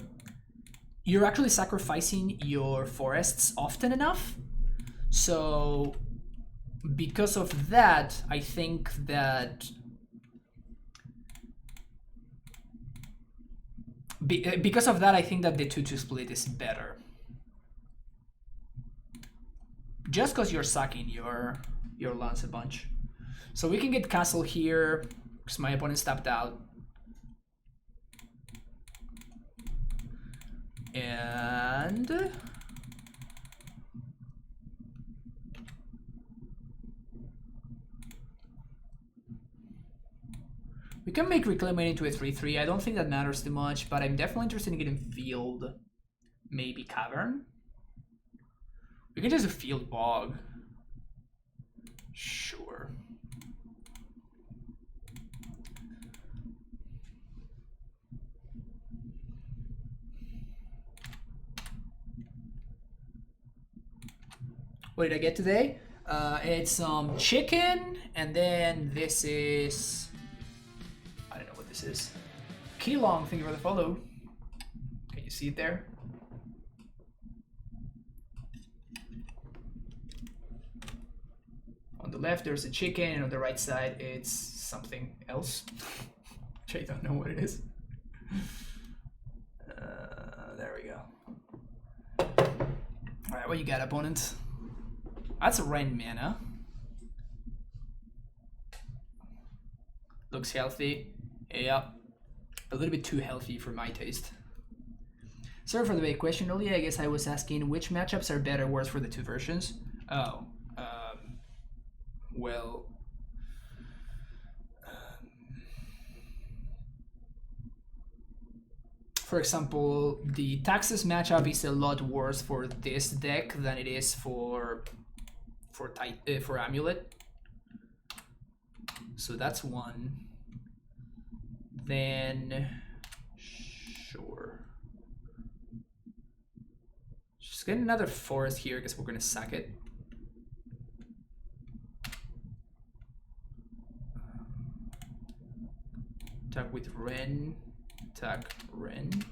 You're actually sacrificing your forests often enough, so. Because of that, I think that the 2-2 split is better. Just because you're sucking your lands a bunch. So we can get castle here because my opponent stepped out. And we can make Reclaiming into a 3-3. I don't think that matters too much, but I'm definitely interested in getting field. Maybe Cavern. We can just do field Bog. Sure. What did I get today? It's some chicken, and then this is... I don't know what this is. Keylong, thank you for the follow. Can you see it there? On the left there's a chicken, and on the right side it's something else. Which I don't know what it is. There we go. Alright, what you got, opponent? That's a Rain mana. Looks healthy. Yeah. A little bit too healthy for my taste. Sorry for the vague question, Oli. I guess I was asking which matchups are better or worse for the two versions. Oh. Well... for example, the Taxes matchup is a lot worse for this deck than it is for Amulet. So that's one. Then sure. Just get another forest here because we're gonna sack it. Attack with Ren. Attack Ren.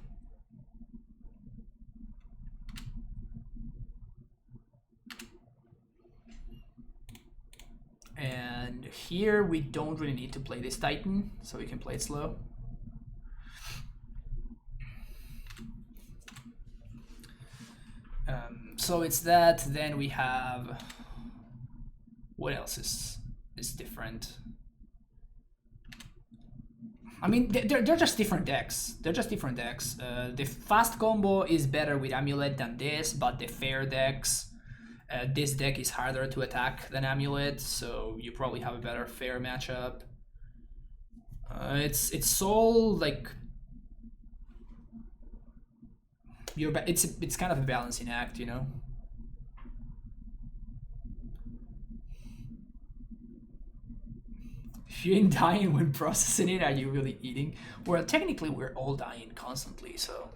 And here we don't really need to play this Titan, so we can play it slow. So it's that, then we have... What else is different? I mean, they're just different decks. They're just different decks. The fast combo is better with Amulet than this, but the fair decks... this deck is harder to attack than Amulet, so you probably have a better fair matchup. It's all like it's kind of a balancing act, you know. If you ain't dying when processing it, are you really eating? Well, technically we're all dying constantly, so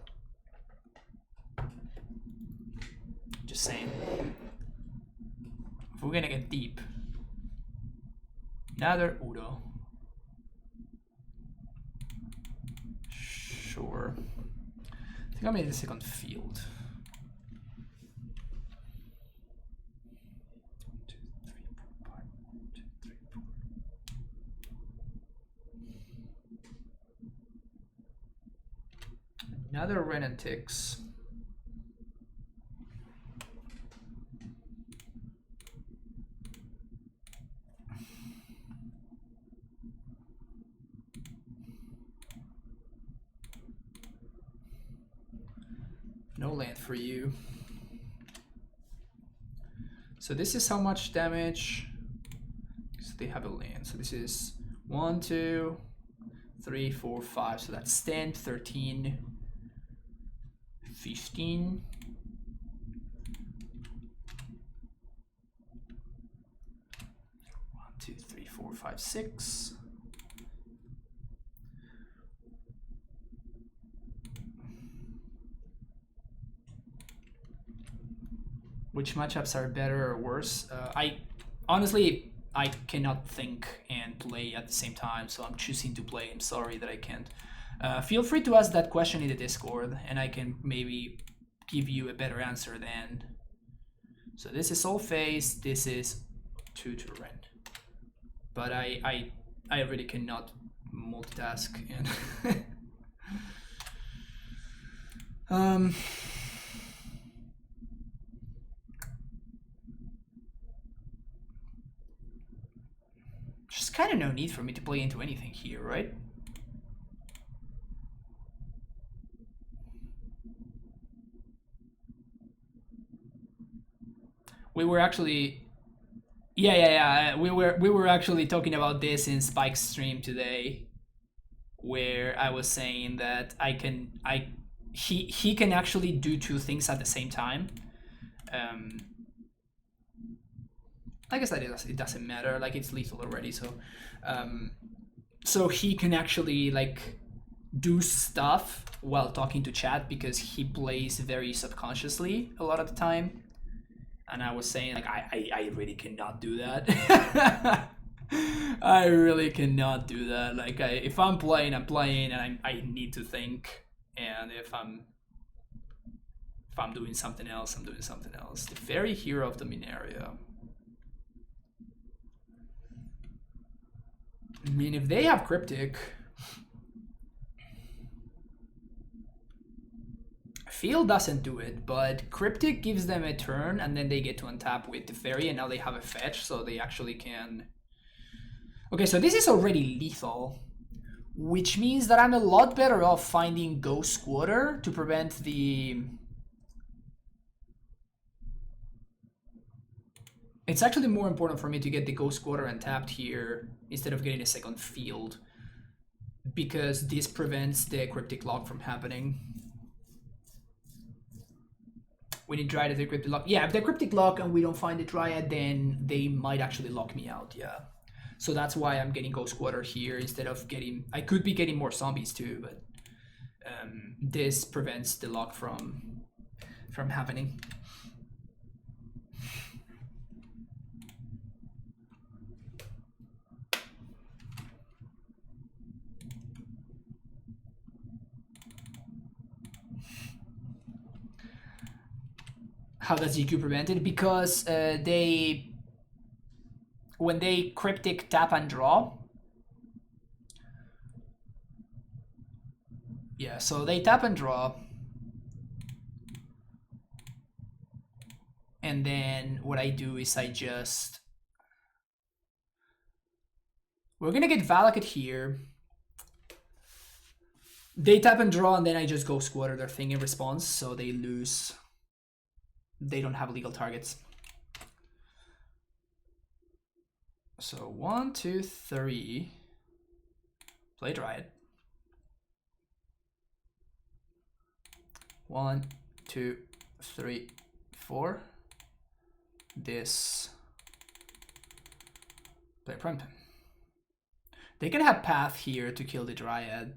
just saying. If we're gonna get deep. Another Udo. Sure. I think I made the second field. 1, 2, 3, 4, 5. 1, 2, 3, 4. Another Renantix. No land for you. So this is how much damage. So they have a land. So this is 1, 2, 3, 4, 5. So that's 10, 13, 15. 1, 2, 3, 4, 5, 6. Which matchups are better or worse? I honestly cannot think and play at the same time, so I'm choosing to play. I'm sorry that I can't. Feel free to ask that question in the Discord, and I can maybe give you a better answer then. So this is all face. This is 2 to rent. But I really cannot multitask and there's kind of no need for me to play into anything here, right? We were actually, yeah. We were actually talking about this in Spike's stream today, where I was saying that he can actually do two things at the same time. I guess that it doesn't matter. Like, it's lethal already, so so he can actually like do stuff while talking to chat because he plays very subconsciously a lot of the time. And I was saying, like, I really cannot do that. I really cannot do that. Like, if I'm playing, I'm playing, and I need to think. And if I'm doing something else, I'm doing something else. The Fairy Hero of the Minaria. I mean, if they have Cryptic, Field doesn't do it, but Cryptic gives them a turn, and then they get to untap with the Fairy, and now they have a fetch, so they actually can... Okay, so this is already lethal, which means that I'm a lot better off finding Ghost Squatter to prevent the... It's actually more important for me to get the Ghost Squatter untapped here instead of getting a second field, because this prevents the Cryptic Lock from happening. We need Dryad at the Cryptic Lock. Yeah, if they're Cryptic Lock and we don't find the Dryad, then they might actually lock me out, yeah. So that's why I'm getting Ghost Squatter here instead of getting... I could be getting more zombies too, but this prevents the lock from happening. How does GQ prevent it? Because when they Cryptic tap and draw, yeah, so they tap and draw, and then what I do is I just... We're gonna get Valakut here. They tap and draw, and then I just go Squatter their thing in response, so they lose. They don't have legal targets. So 1, 2, 3. Play Dryad. 1, 2, 3, 4. This. Play Prime Pen. They can have Path here to kill the Dryad.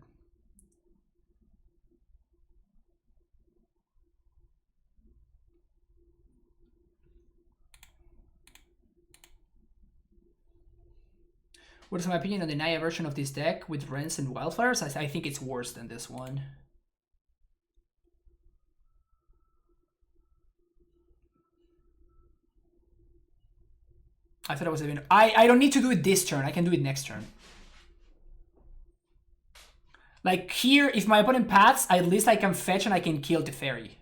What is my opinion on the Naya version of this deck with Rents and Wildfires? I think it's worse than this one. I thought it was even... I don't need to do it this turn. I can do it next turn. Like here, if my opponent paths, at least I can fetch and I can kill the Fairy.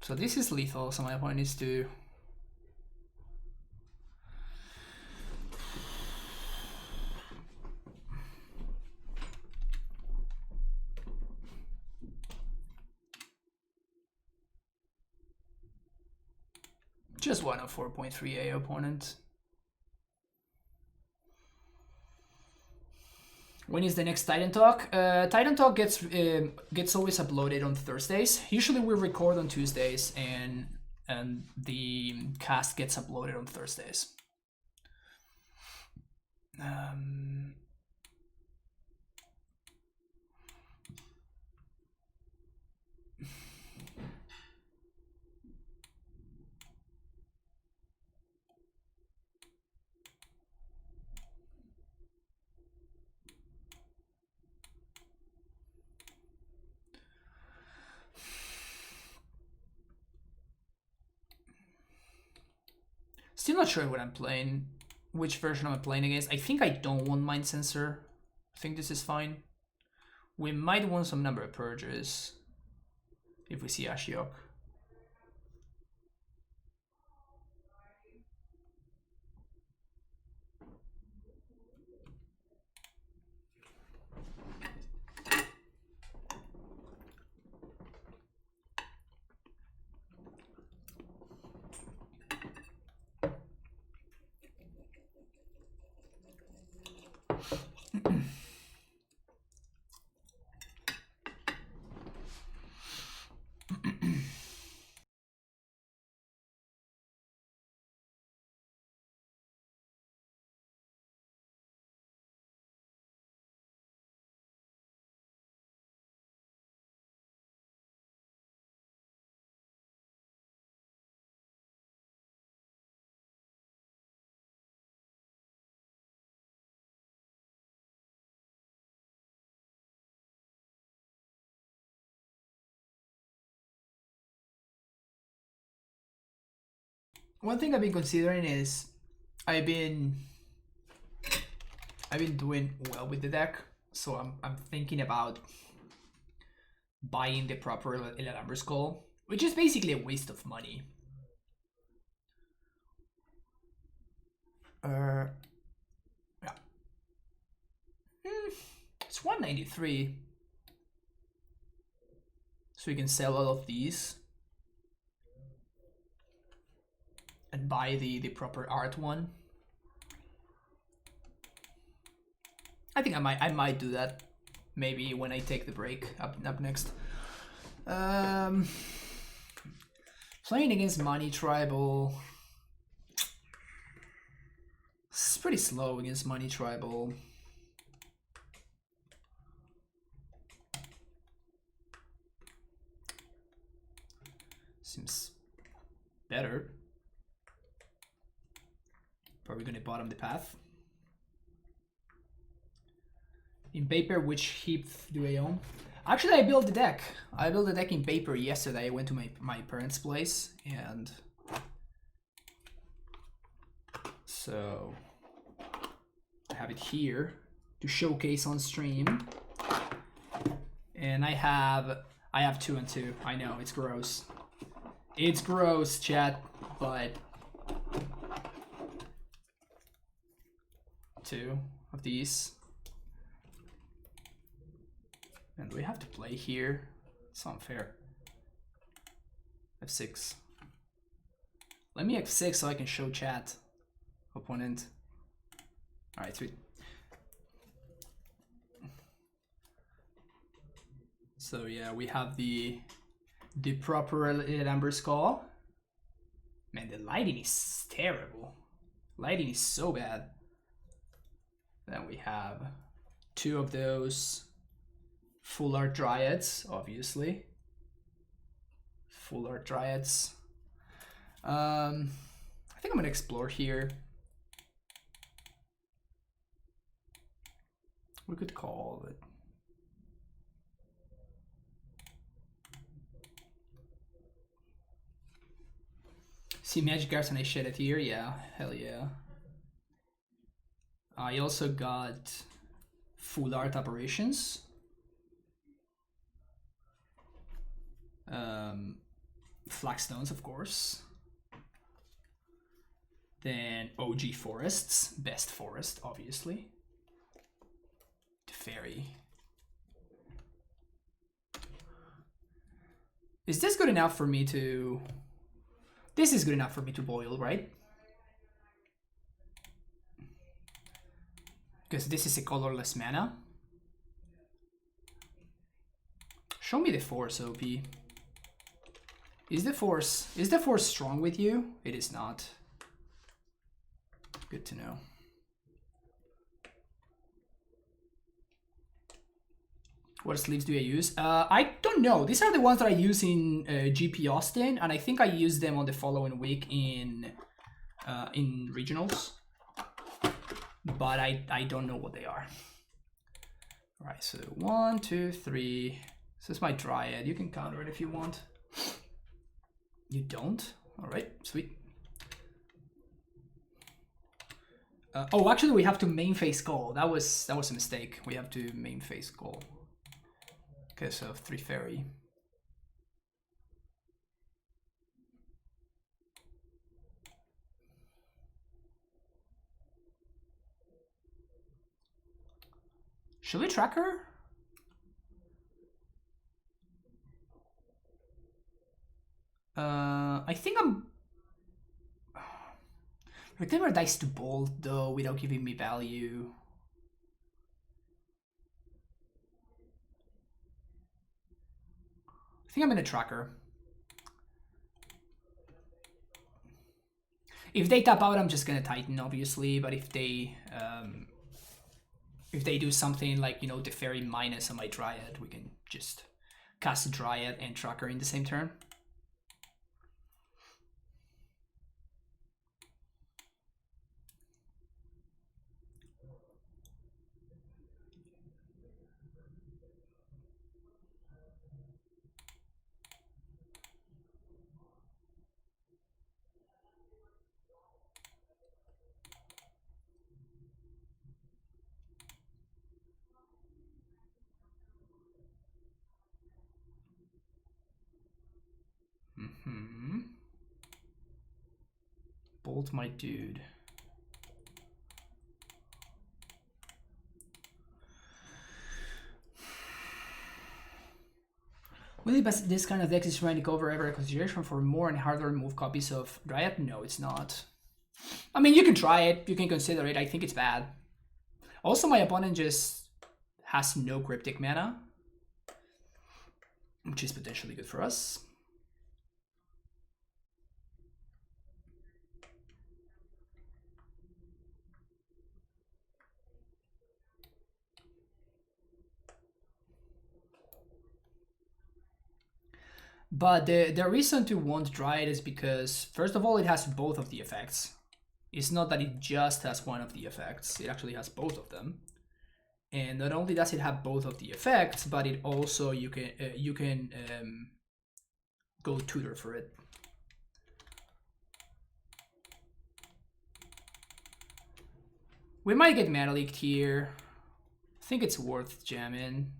So this is lethal, so my point is to... just one of 4.3 A opponent. When is the next Titan Talk? Titan Talk gets always uploaded on Thursdays. Usually we record on Tuesdays, and the cast gets uploaded on Thursdays. Still not sure what I'm playing, which version I'm playing against. I think I don't want Mind Sensor. I think this is fine. We might want some Number of Purges if we see Ashiok. One thing I've been considering is I've been doing well with the deck, so I'm thinking about buying the proper Elamber Skull, which is basically a waste of money. Yeah. It's 193. So we can sell all of these and buy the proper art one. I think I might do that maybe when I take the break up next. Playing against Money Tribal. It's pretty slow against Money Tribal. Seems better. Probably gonna bottom the path. In paper, which heap do I own? Actually, I built the deck. I built the deck in paper yesterday. I went to my parents' place, and so I have it here to showcase on stream. And I have 2 and 2. I know it's gross. It's gross, chat, but 2 of these. And we have to play here. It's unfair. F6. Let me F6 so I can show chat. Opponent. Alright, sweet. So yeah, we have the proper Amber Skull. Man, the lighting is terrible. Lighting is so bad. Then we have 2 of those full art dryads, obviously. Full art dryads. I think I'm gonna explore here. We could call it. See Magic Cards and I shed it here? Yeah, hell yeah. I also got full art operations. Flagstones, of course. Then OG forests, best forest, obviously. Fairy. Is this good enough for me to... This is good enough for me to boil, right? Because this is a colorless mana. Show me the force, OP. Is the force strong with you? It is not. Good to know. What sleeves do I use? I don't know. These are the ones that I use in GP Austin, and I think I use them on the following week in regionals. But I don't know what they are. All right, so 1, 2, 3. This is my Dryad. You can counter it if you want. You don't? All right, sweet. Oh, actually, we have to main phase call. That was a mistake. We have to main phase call because of 3 fairy. Should we track her? I think I'm... Reclaimer dice to bolt though without giving me value. I think I'm gonna track her. If they tap out, I'm just gonna Titan, obviously. But if they do something like, you know, the fairy minus on my Dryad, we can just cast a Dryad and track her in the same turn. Bolt my dude. Will this kind of deck is trying to cover every consideration for more and harder move copies of Dryad? No, it's not. I mean, you can try it, you can consider it. I think it's bad. Also, my opponent just has no cryptic mana, which is potentially good for us. But the reason to want Dryad is because, first of all, it has both of the effects. It's not that it just has one of the effects, it actually has both of them. And not only does it have both of the effects, but it also, you can go tutor for it. We might get Mana Leaked here. I think it's worth jamming.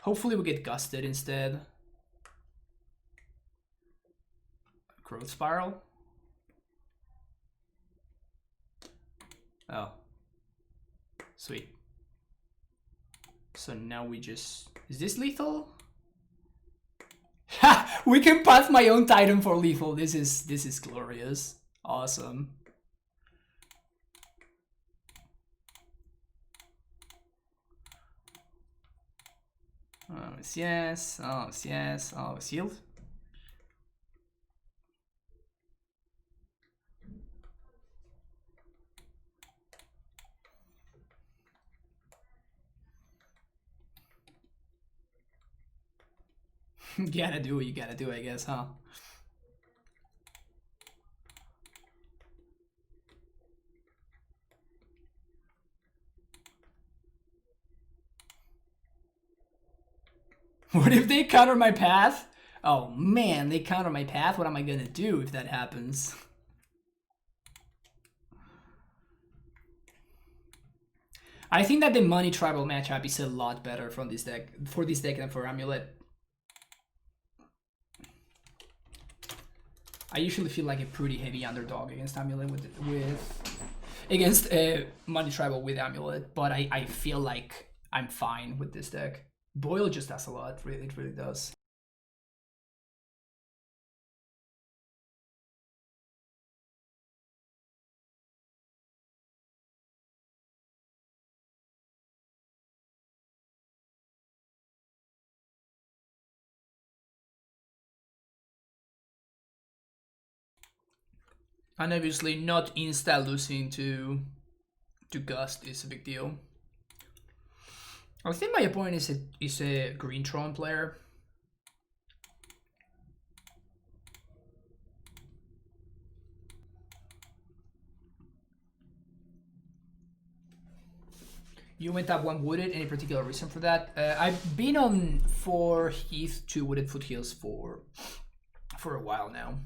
Hopefully we get Gusted instead. Growth Spiral. Oh. Sweet. So now we just... Is this lethal? Ha! We can pass my own Titan for lethal. This is glorious. Awesome. Oh, yes. Oh, yes. Oh, sealed. You gotta do what you gotta do, I guess, huh? What if they counter my path? Oh man, they counter my path? What am I gonna do if that happens? I think that the money tribal matchup is a lot better from this deck, for this deck than for Amulet. I usually feel like a pretty heavy underdog against Amulet against Money Tribal with Amulet, but I feel like I'm fine with this deck. Boil just does a lot, really, it really does. And obviously not insta losing to Gust is a big deal. I think my opponent is a green Tron player. You went up one wooded. Any particular reason for that? I've been on 4 Heath, 2 wooded foothills for a while now.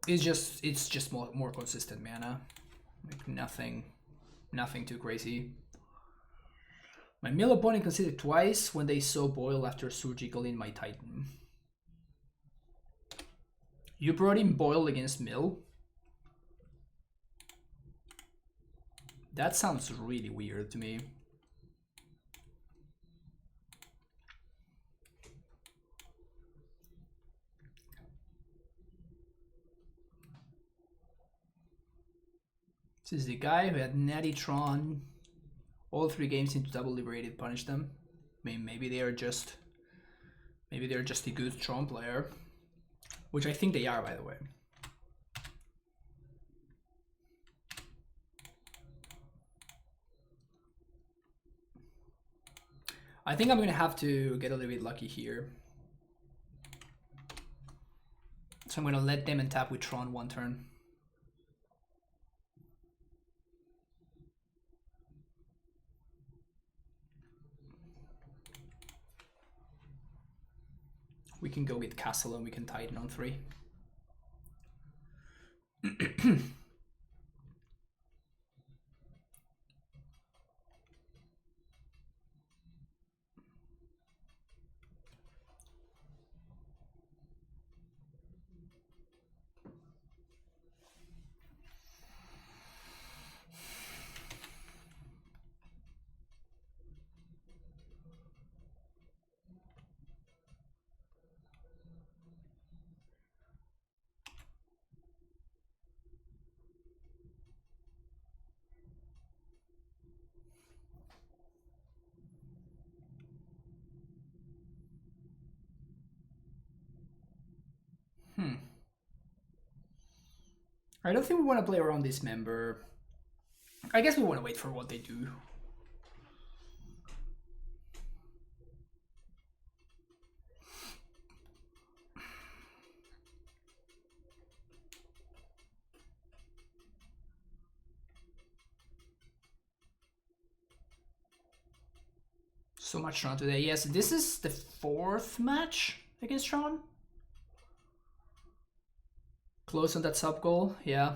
It's just more consistent mana. Like nothing too crazy. My mill opponent considered twice when they saw Boil after surgical in my Titan. You brought in Boil against Mill? That sounds really weird to me. This is the guy who had Natty Tron all 3 games into double liberated, punished them. I mean, maybe they're just a good Tron player, which I think they are, by the way. I think I'm gonna have to get a little bit lucky here. So I'm gonna let them tap with Tron 1 turn. We can go with Castle and we can Titan on 3. I don't think we want to play around this member. I guess we want to wait for what they do. So much Tron today. Yes, this is the 4th match against Tron. Close on that sub goal, yeah.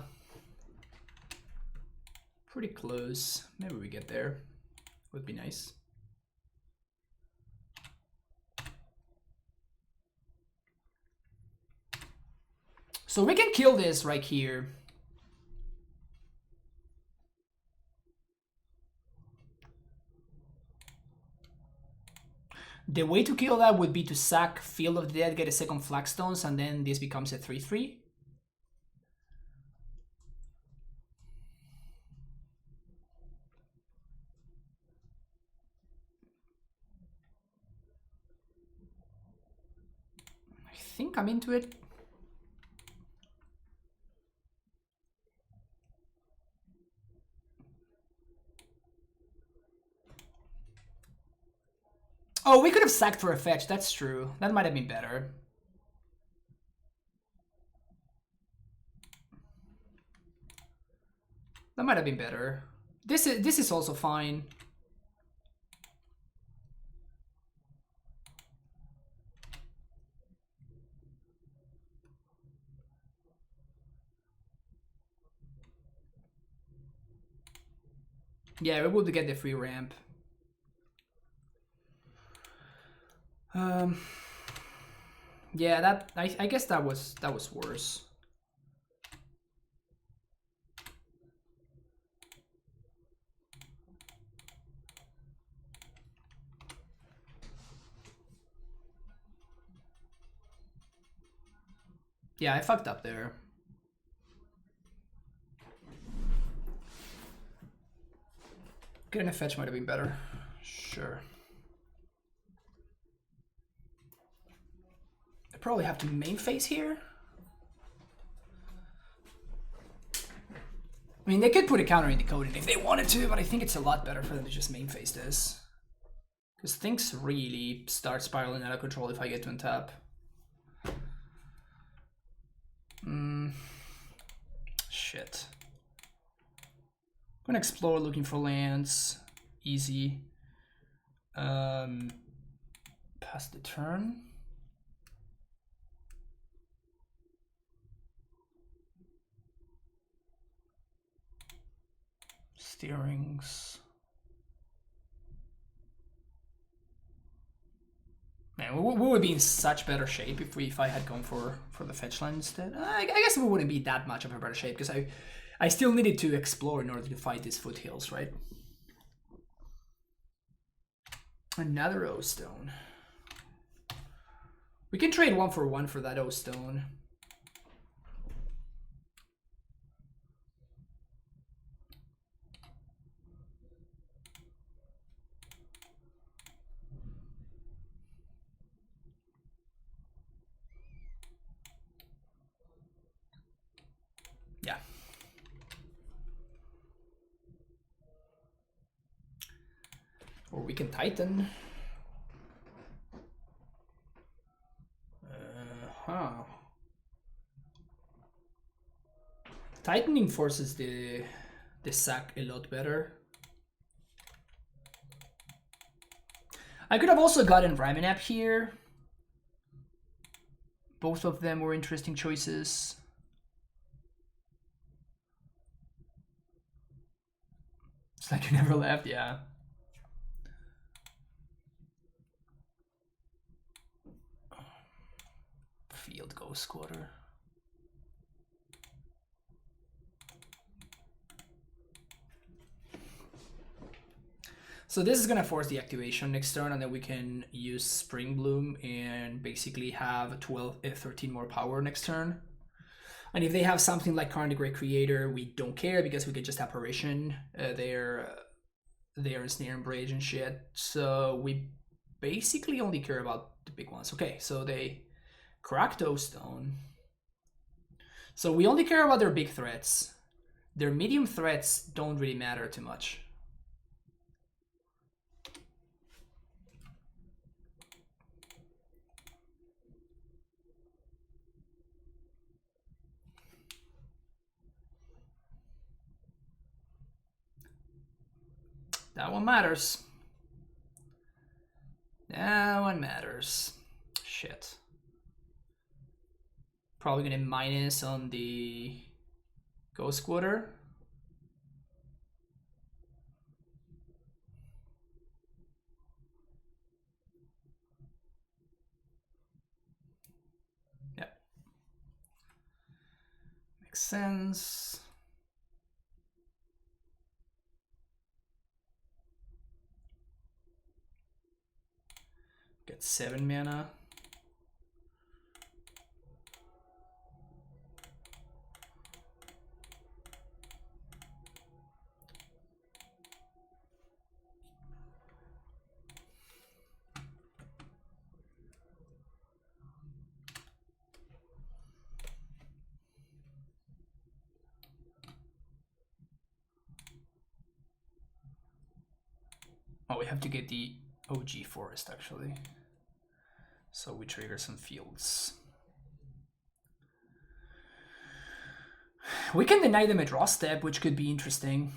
Pretty close. Maybe we get there. Would be nice. So we can kill this right here. The way to kill that would be to sack Field of the Dead, get a second Flagstones, and then this becomes a 3/3. I think I'm into it. Oh, we could have sacked for a fetch, that's true. That might have been better. That might have been better. This is also fine. Yeah, we're able to get the free ramp. Yeah, that I guess that was worse. Yeah, I fucked up there. Getting a fetch might have been better. Sure. I probably have to main phase here. I mean, they could put a counter in decoding if they wanted to, but I think it's a lot better for them to just main phase this. Because things really start spiraling out of control if I get to untap. Shit. I'm gonna explore looking for lands. Easy. Pass the turn. Steerings. Man, we would be in such better shape if I had gone for the fetch line instead. I guess we wouldn't be that much of a better shape because I still needed to explore in order to fight these foothills, right? Another O stone. We can trade 1 for 1 for that O stone. Yeah. Or we can Titan. Tightening forces the sack a lot better. I could have also gotten Ramanap here. Both of them were interesting choices. It's like you never left, yeah. Field Ghost Squatter. So this is gonna force the activation next turn, and then we can use Spring Bloom and basically have 13 more power next turn. And if they have something like Karn the Great Creator, we don't care because we can just Apparition their Snare and Rage and shit. So we basically only care about the big ones. Okay, so they cracked O Stone. So we only care about their big threats. Their medium threats don't really matter too much. That one matters. That one matters. Shit. Probably gonna minus on the Ghost Squatter. Yep. Makes sense. Get 7 mana. Oh, we have to get the OG forest actually. So we trigger some fields. We can deny them a draw step, which could be interesting.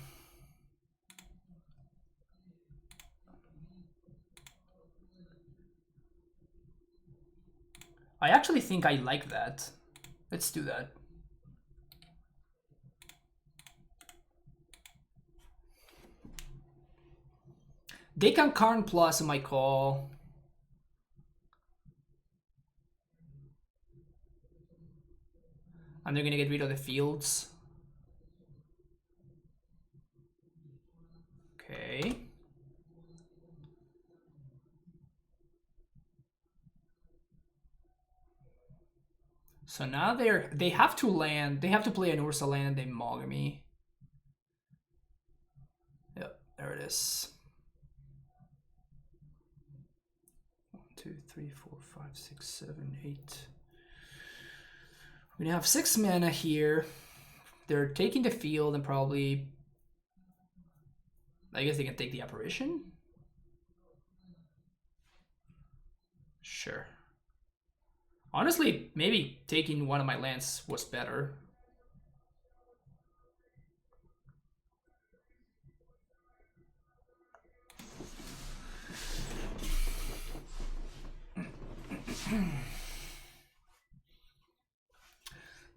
I actually think I like that. Let's do that. They can Karn plus my call. And they're gonna get rid of the fields. Okay. So now they have to land. They have to play an Ursa land and they mog me. Yep, there it is. 1, 2, 3, 4, 5, 6, 7, 8. We have 6 mana here. They're taking the field and probably, I guess they can take the apparition. Sure. Honestly, maybe taking one of my lands was better.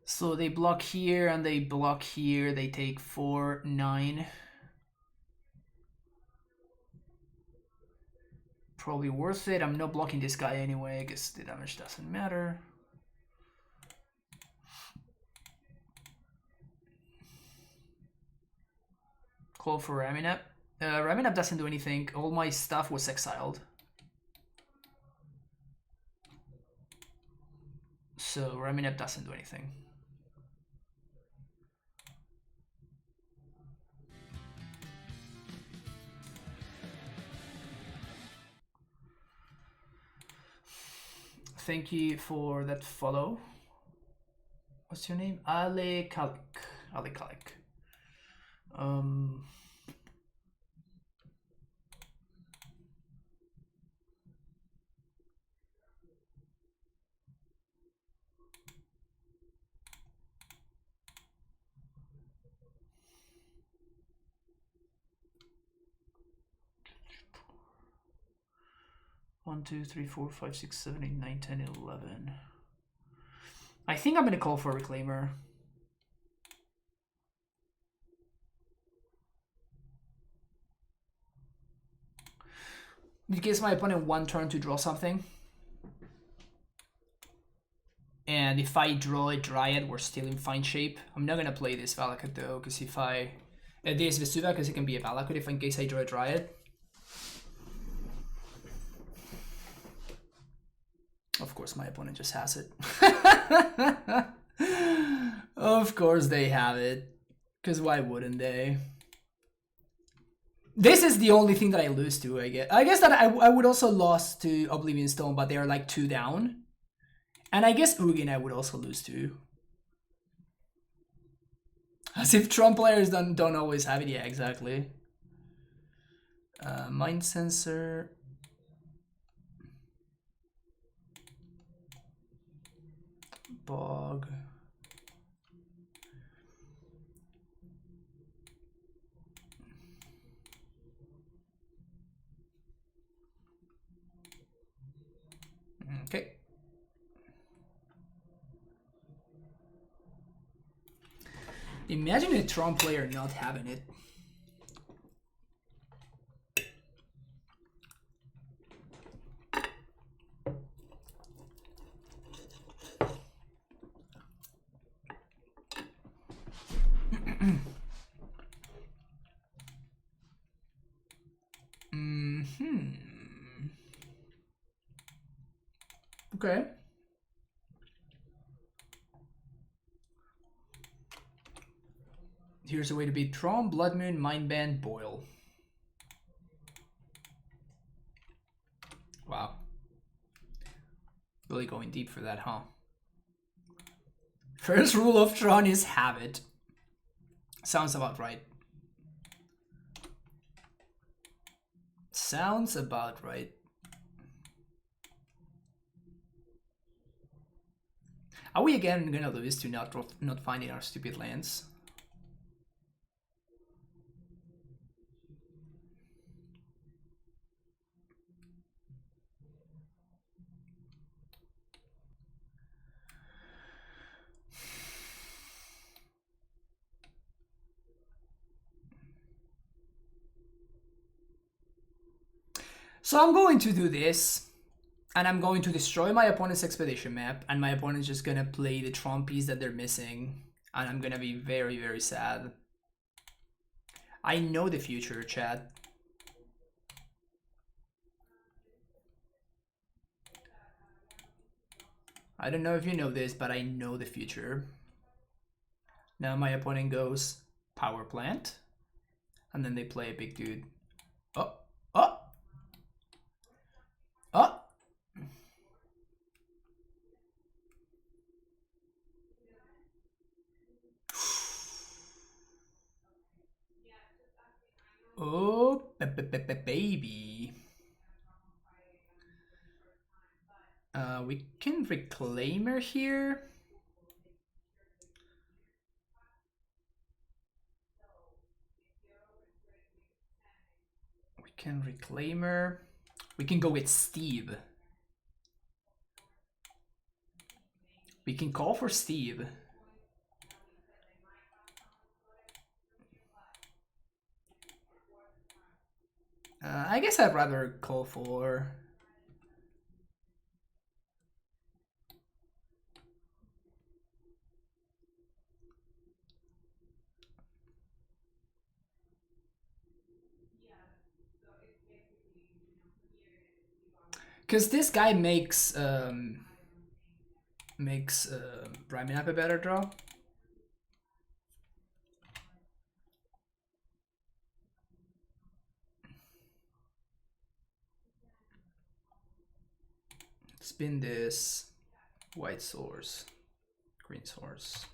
So they block here and they block here. They take 4, 9. Probably worth it. I'm not blocking this guy anyway, because the damage doesn't matter. Call for Raminap. Raminap doesn't do anything. All my stuff was exiled. So Raminap doesn't do anything. Thank you for that follow. What's your name? Ale Kalik. Ale Kalik. 1, 2, 3, 4, 5, 6, 7, 8, 9, 10, 11. I think I'm gonna call for a Reclaimer. It gives my opponent 1 turn to draw something. And if I draw a Dryad, we're still in fine shape. I'm not gonna play this Valakut though, because if I... this Vesuva, because it can be a Valakut if in case I draw a Dryad. Of course my opponent just has it. Of course they have it. Because why wouldn't they? This is the only thing that I lose to, I guess. I guess that I would also lose to Oblivion Stone, but they are like 2 down. And I guess Ugin I would also lose to. As if Tron players don't always have it. Yeah, exactly. Mind Sensor. Bog. Okay. Imagine a Tron player not having it. Okay. Here's a way to beat Tron, Blood Moon, Mindband, Boil. Wow. Really going deep for that, huh? First rule of Tron is have it. Sounds about right. Sounds about right. Are we again gonna lose to not finding our stupid lands? So I'm going to do this. And I'm going to destroy my opponent's expedition map, and my opponent's just gonna play the Tron piece that they're missing, and I'm gonna be very, very sad. I know the future, chat. I don't know if you know this, but I know the future. Now my opponent goes power plant, and then they play a big dude. Oh, oh, oh. Oh, baby. We can Reclaimer here. We can Reclaimer. We can go with Steve. We can call for Steve. I guess I'd rather call for... Because this guy makes Rhyming Up a better draw. Spin this white source, green source.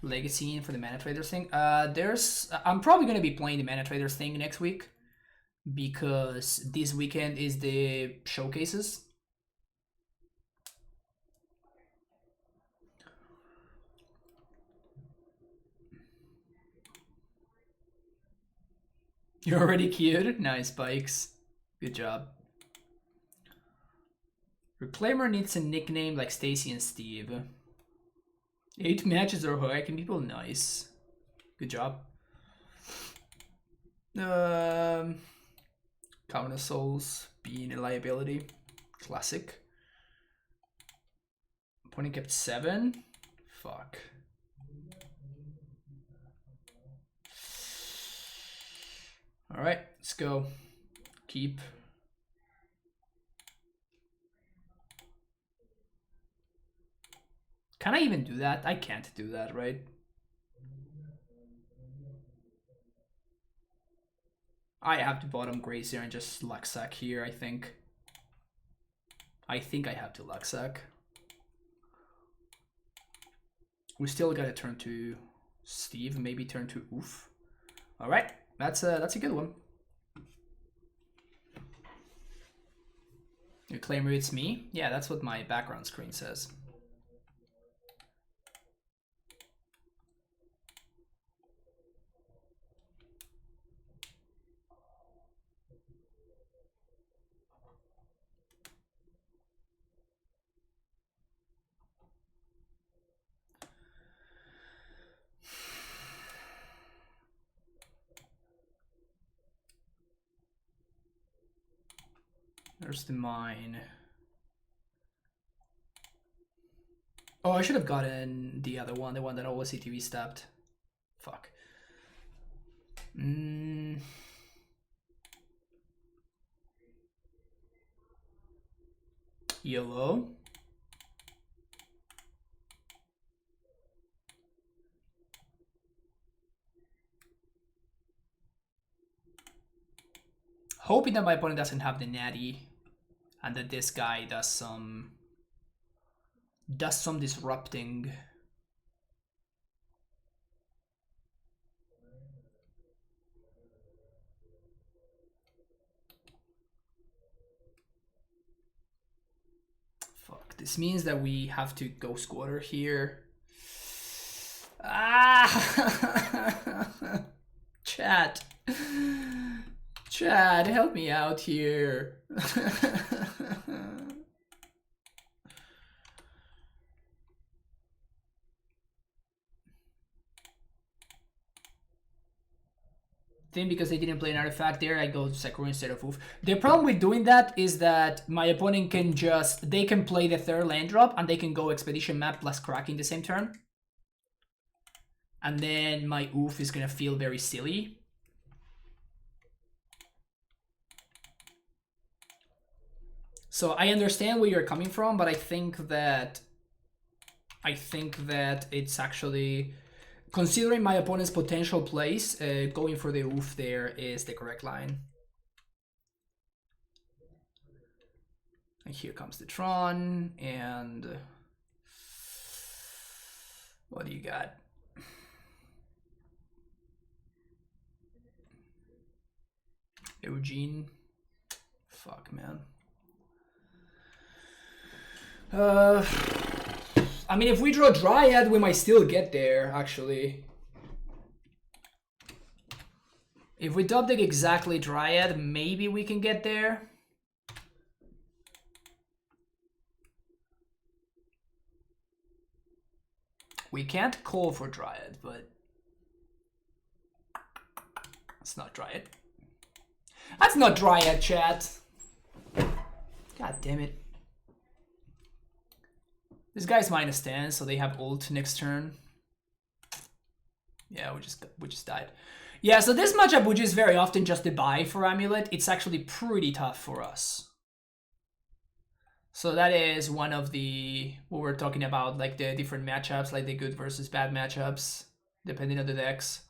Legacy for the Mana Traders thing. I'm probably gonna be playing the Mana Traders thing next week because this weekend is the showcases. You're already cute. Nice, Bikes. Good job. Reclaimer needs a nickname like Stacy and Steve. 8 matches or hacking people. Nice. Good job. Common of Souls being a liability. Classic. Opponent kept 7. Fuck. Alright, let's go. Keep. Can I even do that? I can't do that, right? I have to bottom Grazer and just luck sack here, I think. I think I have to luck sack. We still gotta turn to Steve, maybe turn to Oof. Alright, that's a good one. You claim it's me? Yeah, that's what my background screen says. There's the mine. Oh, I should have gotten the other one, the one that always CTV stabbed. Fuck. Yellow. Hoping that my opponent doesn't have the natty and that this guy does some disrupting. Fuck, this means that we have to go squatter here. Ah! Chat. Chad, help me out here. think because they didn't play an artifact there, I go Sekiro instead of Oof. The problem with doing that is that my opponent can they can play the third land drop and they can go Expedition Map plus Cracking the same turn. And then my Oof is gonna feel very silly. So I understand where you're coming from, but I think that it's actually, considering my opponent's potential plays, going for the Oof there is the correct line. And here comes the Tron, and what do you got? Eugene. Fuck, man. I mean, if we draw Dryad, we might still get there, actually. If we top deck exactly Dryad, maybe we can get there. We can't call for Dryad, but that's not Dryad. That's not Dryad, chat. God damn it. This guy's -10, so they have ult next turn. Yeah, we just died. Yeah, so this matchup, which is very often just a buy for Amulet, it's actually pretty tough for us. So that is one of the, what we're talking about, like the different matchups, like the good versus bad matchups, depending on the decks.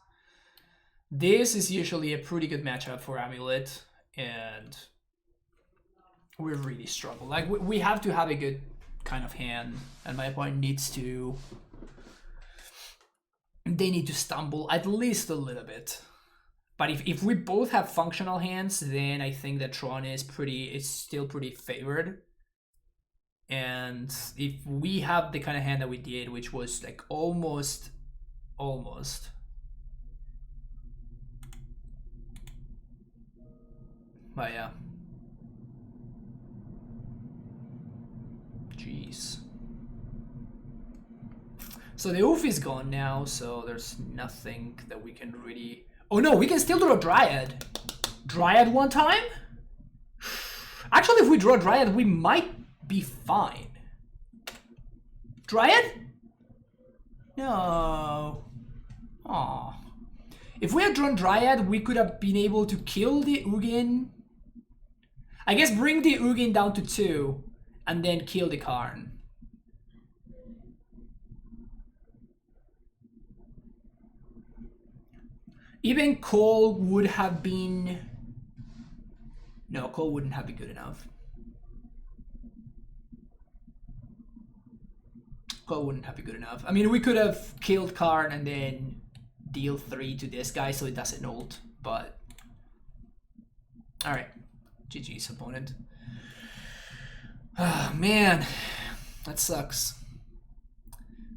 This is usually a pretty good matchup for Amulet, and we really struggle. Like, we have to have a good kind of hand, and my opponent needs to, they need to stumble at least a little bit. But if we both have functional hands, then I think that Tron is still pretty favored. And if we have the kind of hand that we did, which was like almost. But yeah. Jeez. So the Oof is gone now, so there's nothing that we can really... Oh no, we can still draw Dryad. Dryad one time? Actually, if we draw Dryad, we might be fine. Dryad? No. Aww. If we had drawn Dryad, we could have been able to kill the Ugin. I guess bring the Ugin down to 2 and then kill the Karn. Even Cole would have been... No, Cole wouldn't have been good enough. Cole wouldn't have been good enough. I mean, we could have killed Karn and then deal 3 to this guy so it doesn't ult, but... Alright. GG's opponent. Ah, oh, man. That sucks.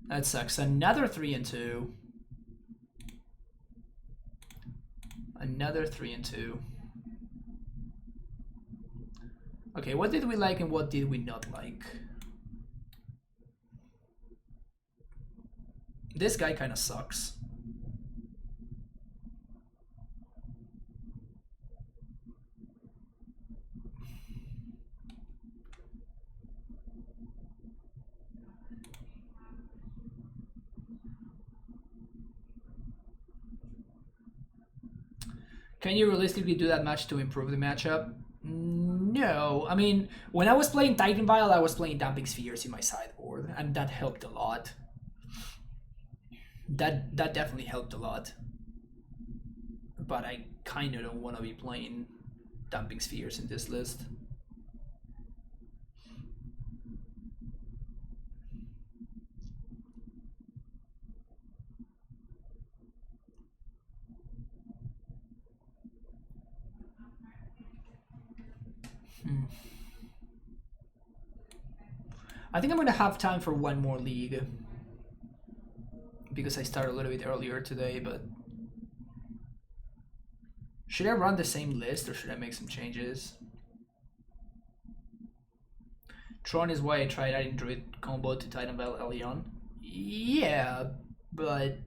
That sucks. Another 3-2. Another 3-2. Okay, what did we like and what did we not like? This guy kind of sucks. Can you realistically do that much to improve the matchup? No. I mean, when I was playing Titan Vial, I was playing Damping Spheres in my sideboard, and that helped a lot. That definitely helped a lot. But I kind of don't want to be playing Damping Spheres in this list. I think I'm gonna have time for one more league because I started a little bit earlier today, but should I run the same list or should I make some changes? Tron is why I tried adding Druid combo to Titanvale early on. Yeah, but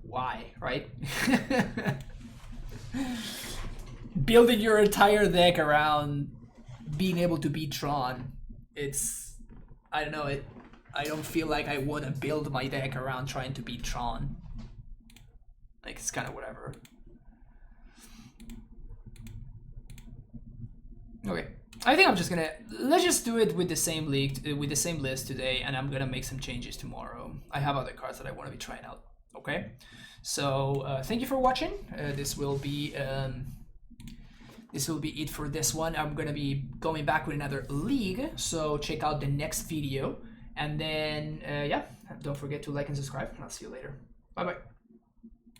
why, right? Building your entire deck around being able to beat Tron, it's, I don't know, I don't feel like I want to build my deck around trying to beat Tron. Like, it's kind of whatever. Okay, I think I'm just gonna, let's just do it with the same league, with the same list today, and I'm gonna make some changes tomorrow. I have other cards that I want to be trying out. Okay, so thank you for watching. This will be it for this one. I'm gonna be going back with another league, so check out the next video, and then yeah, don't forget to like and subscribe, and I'll see you later. Bye bye.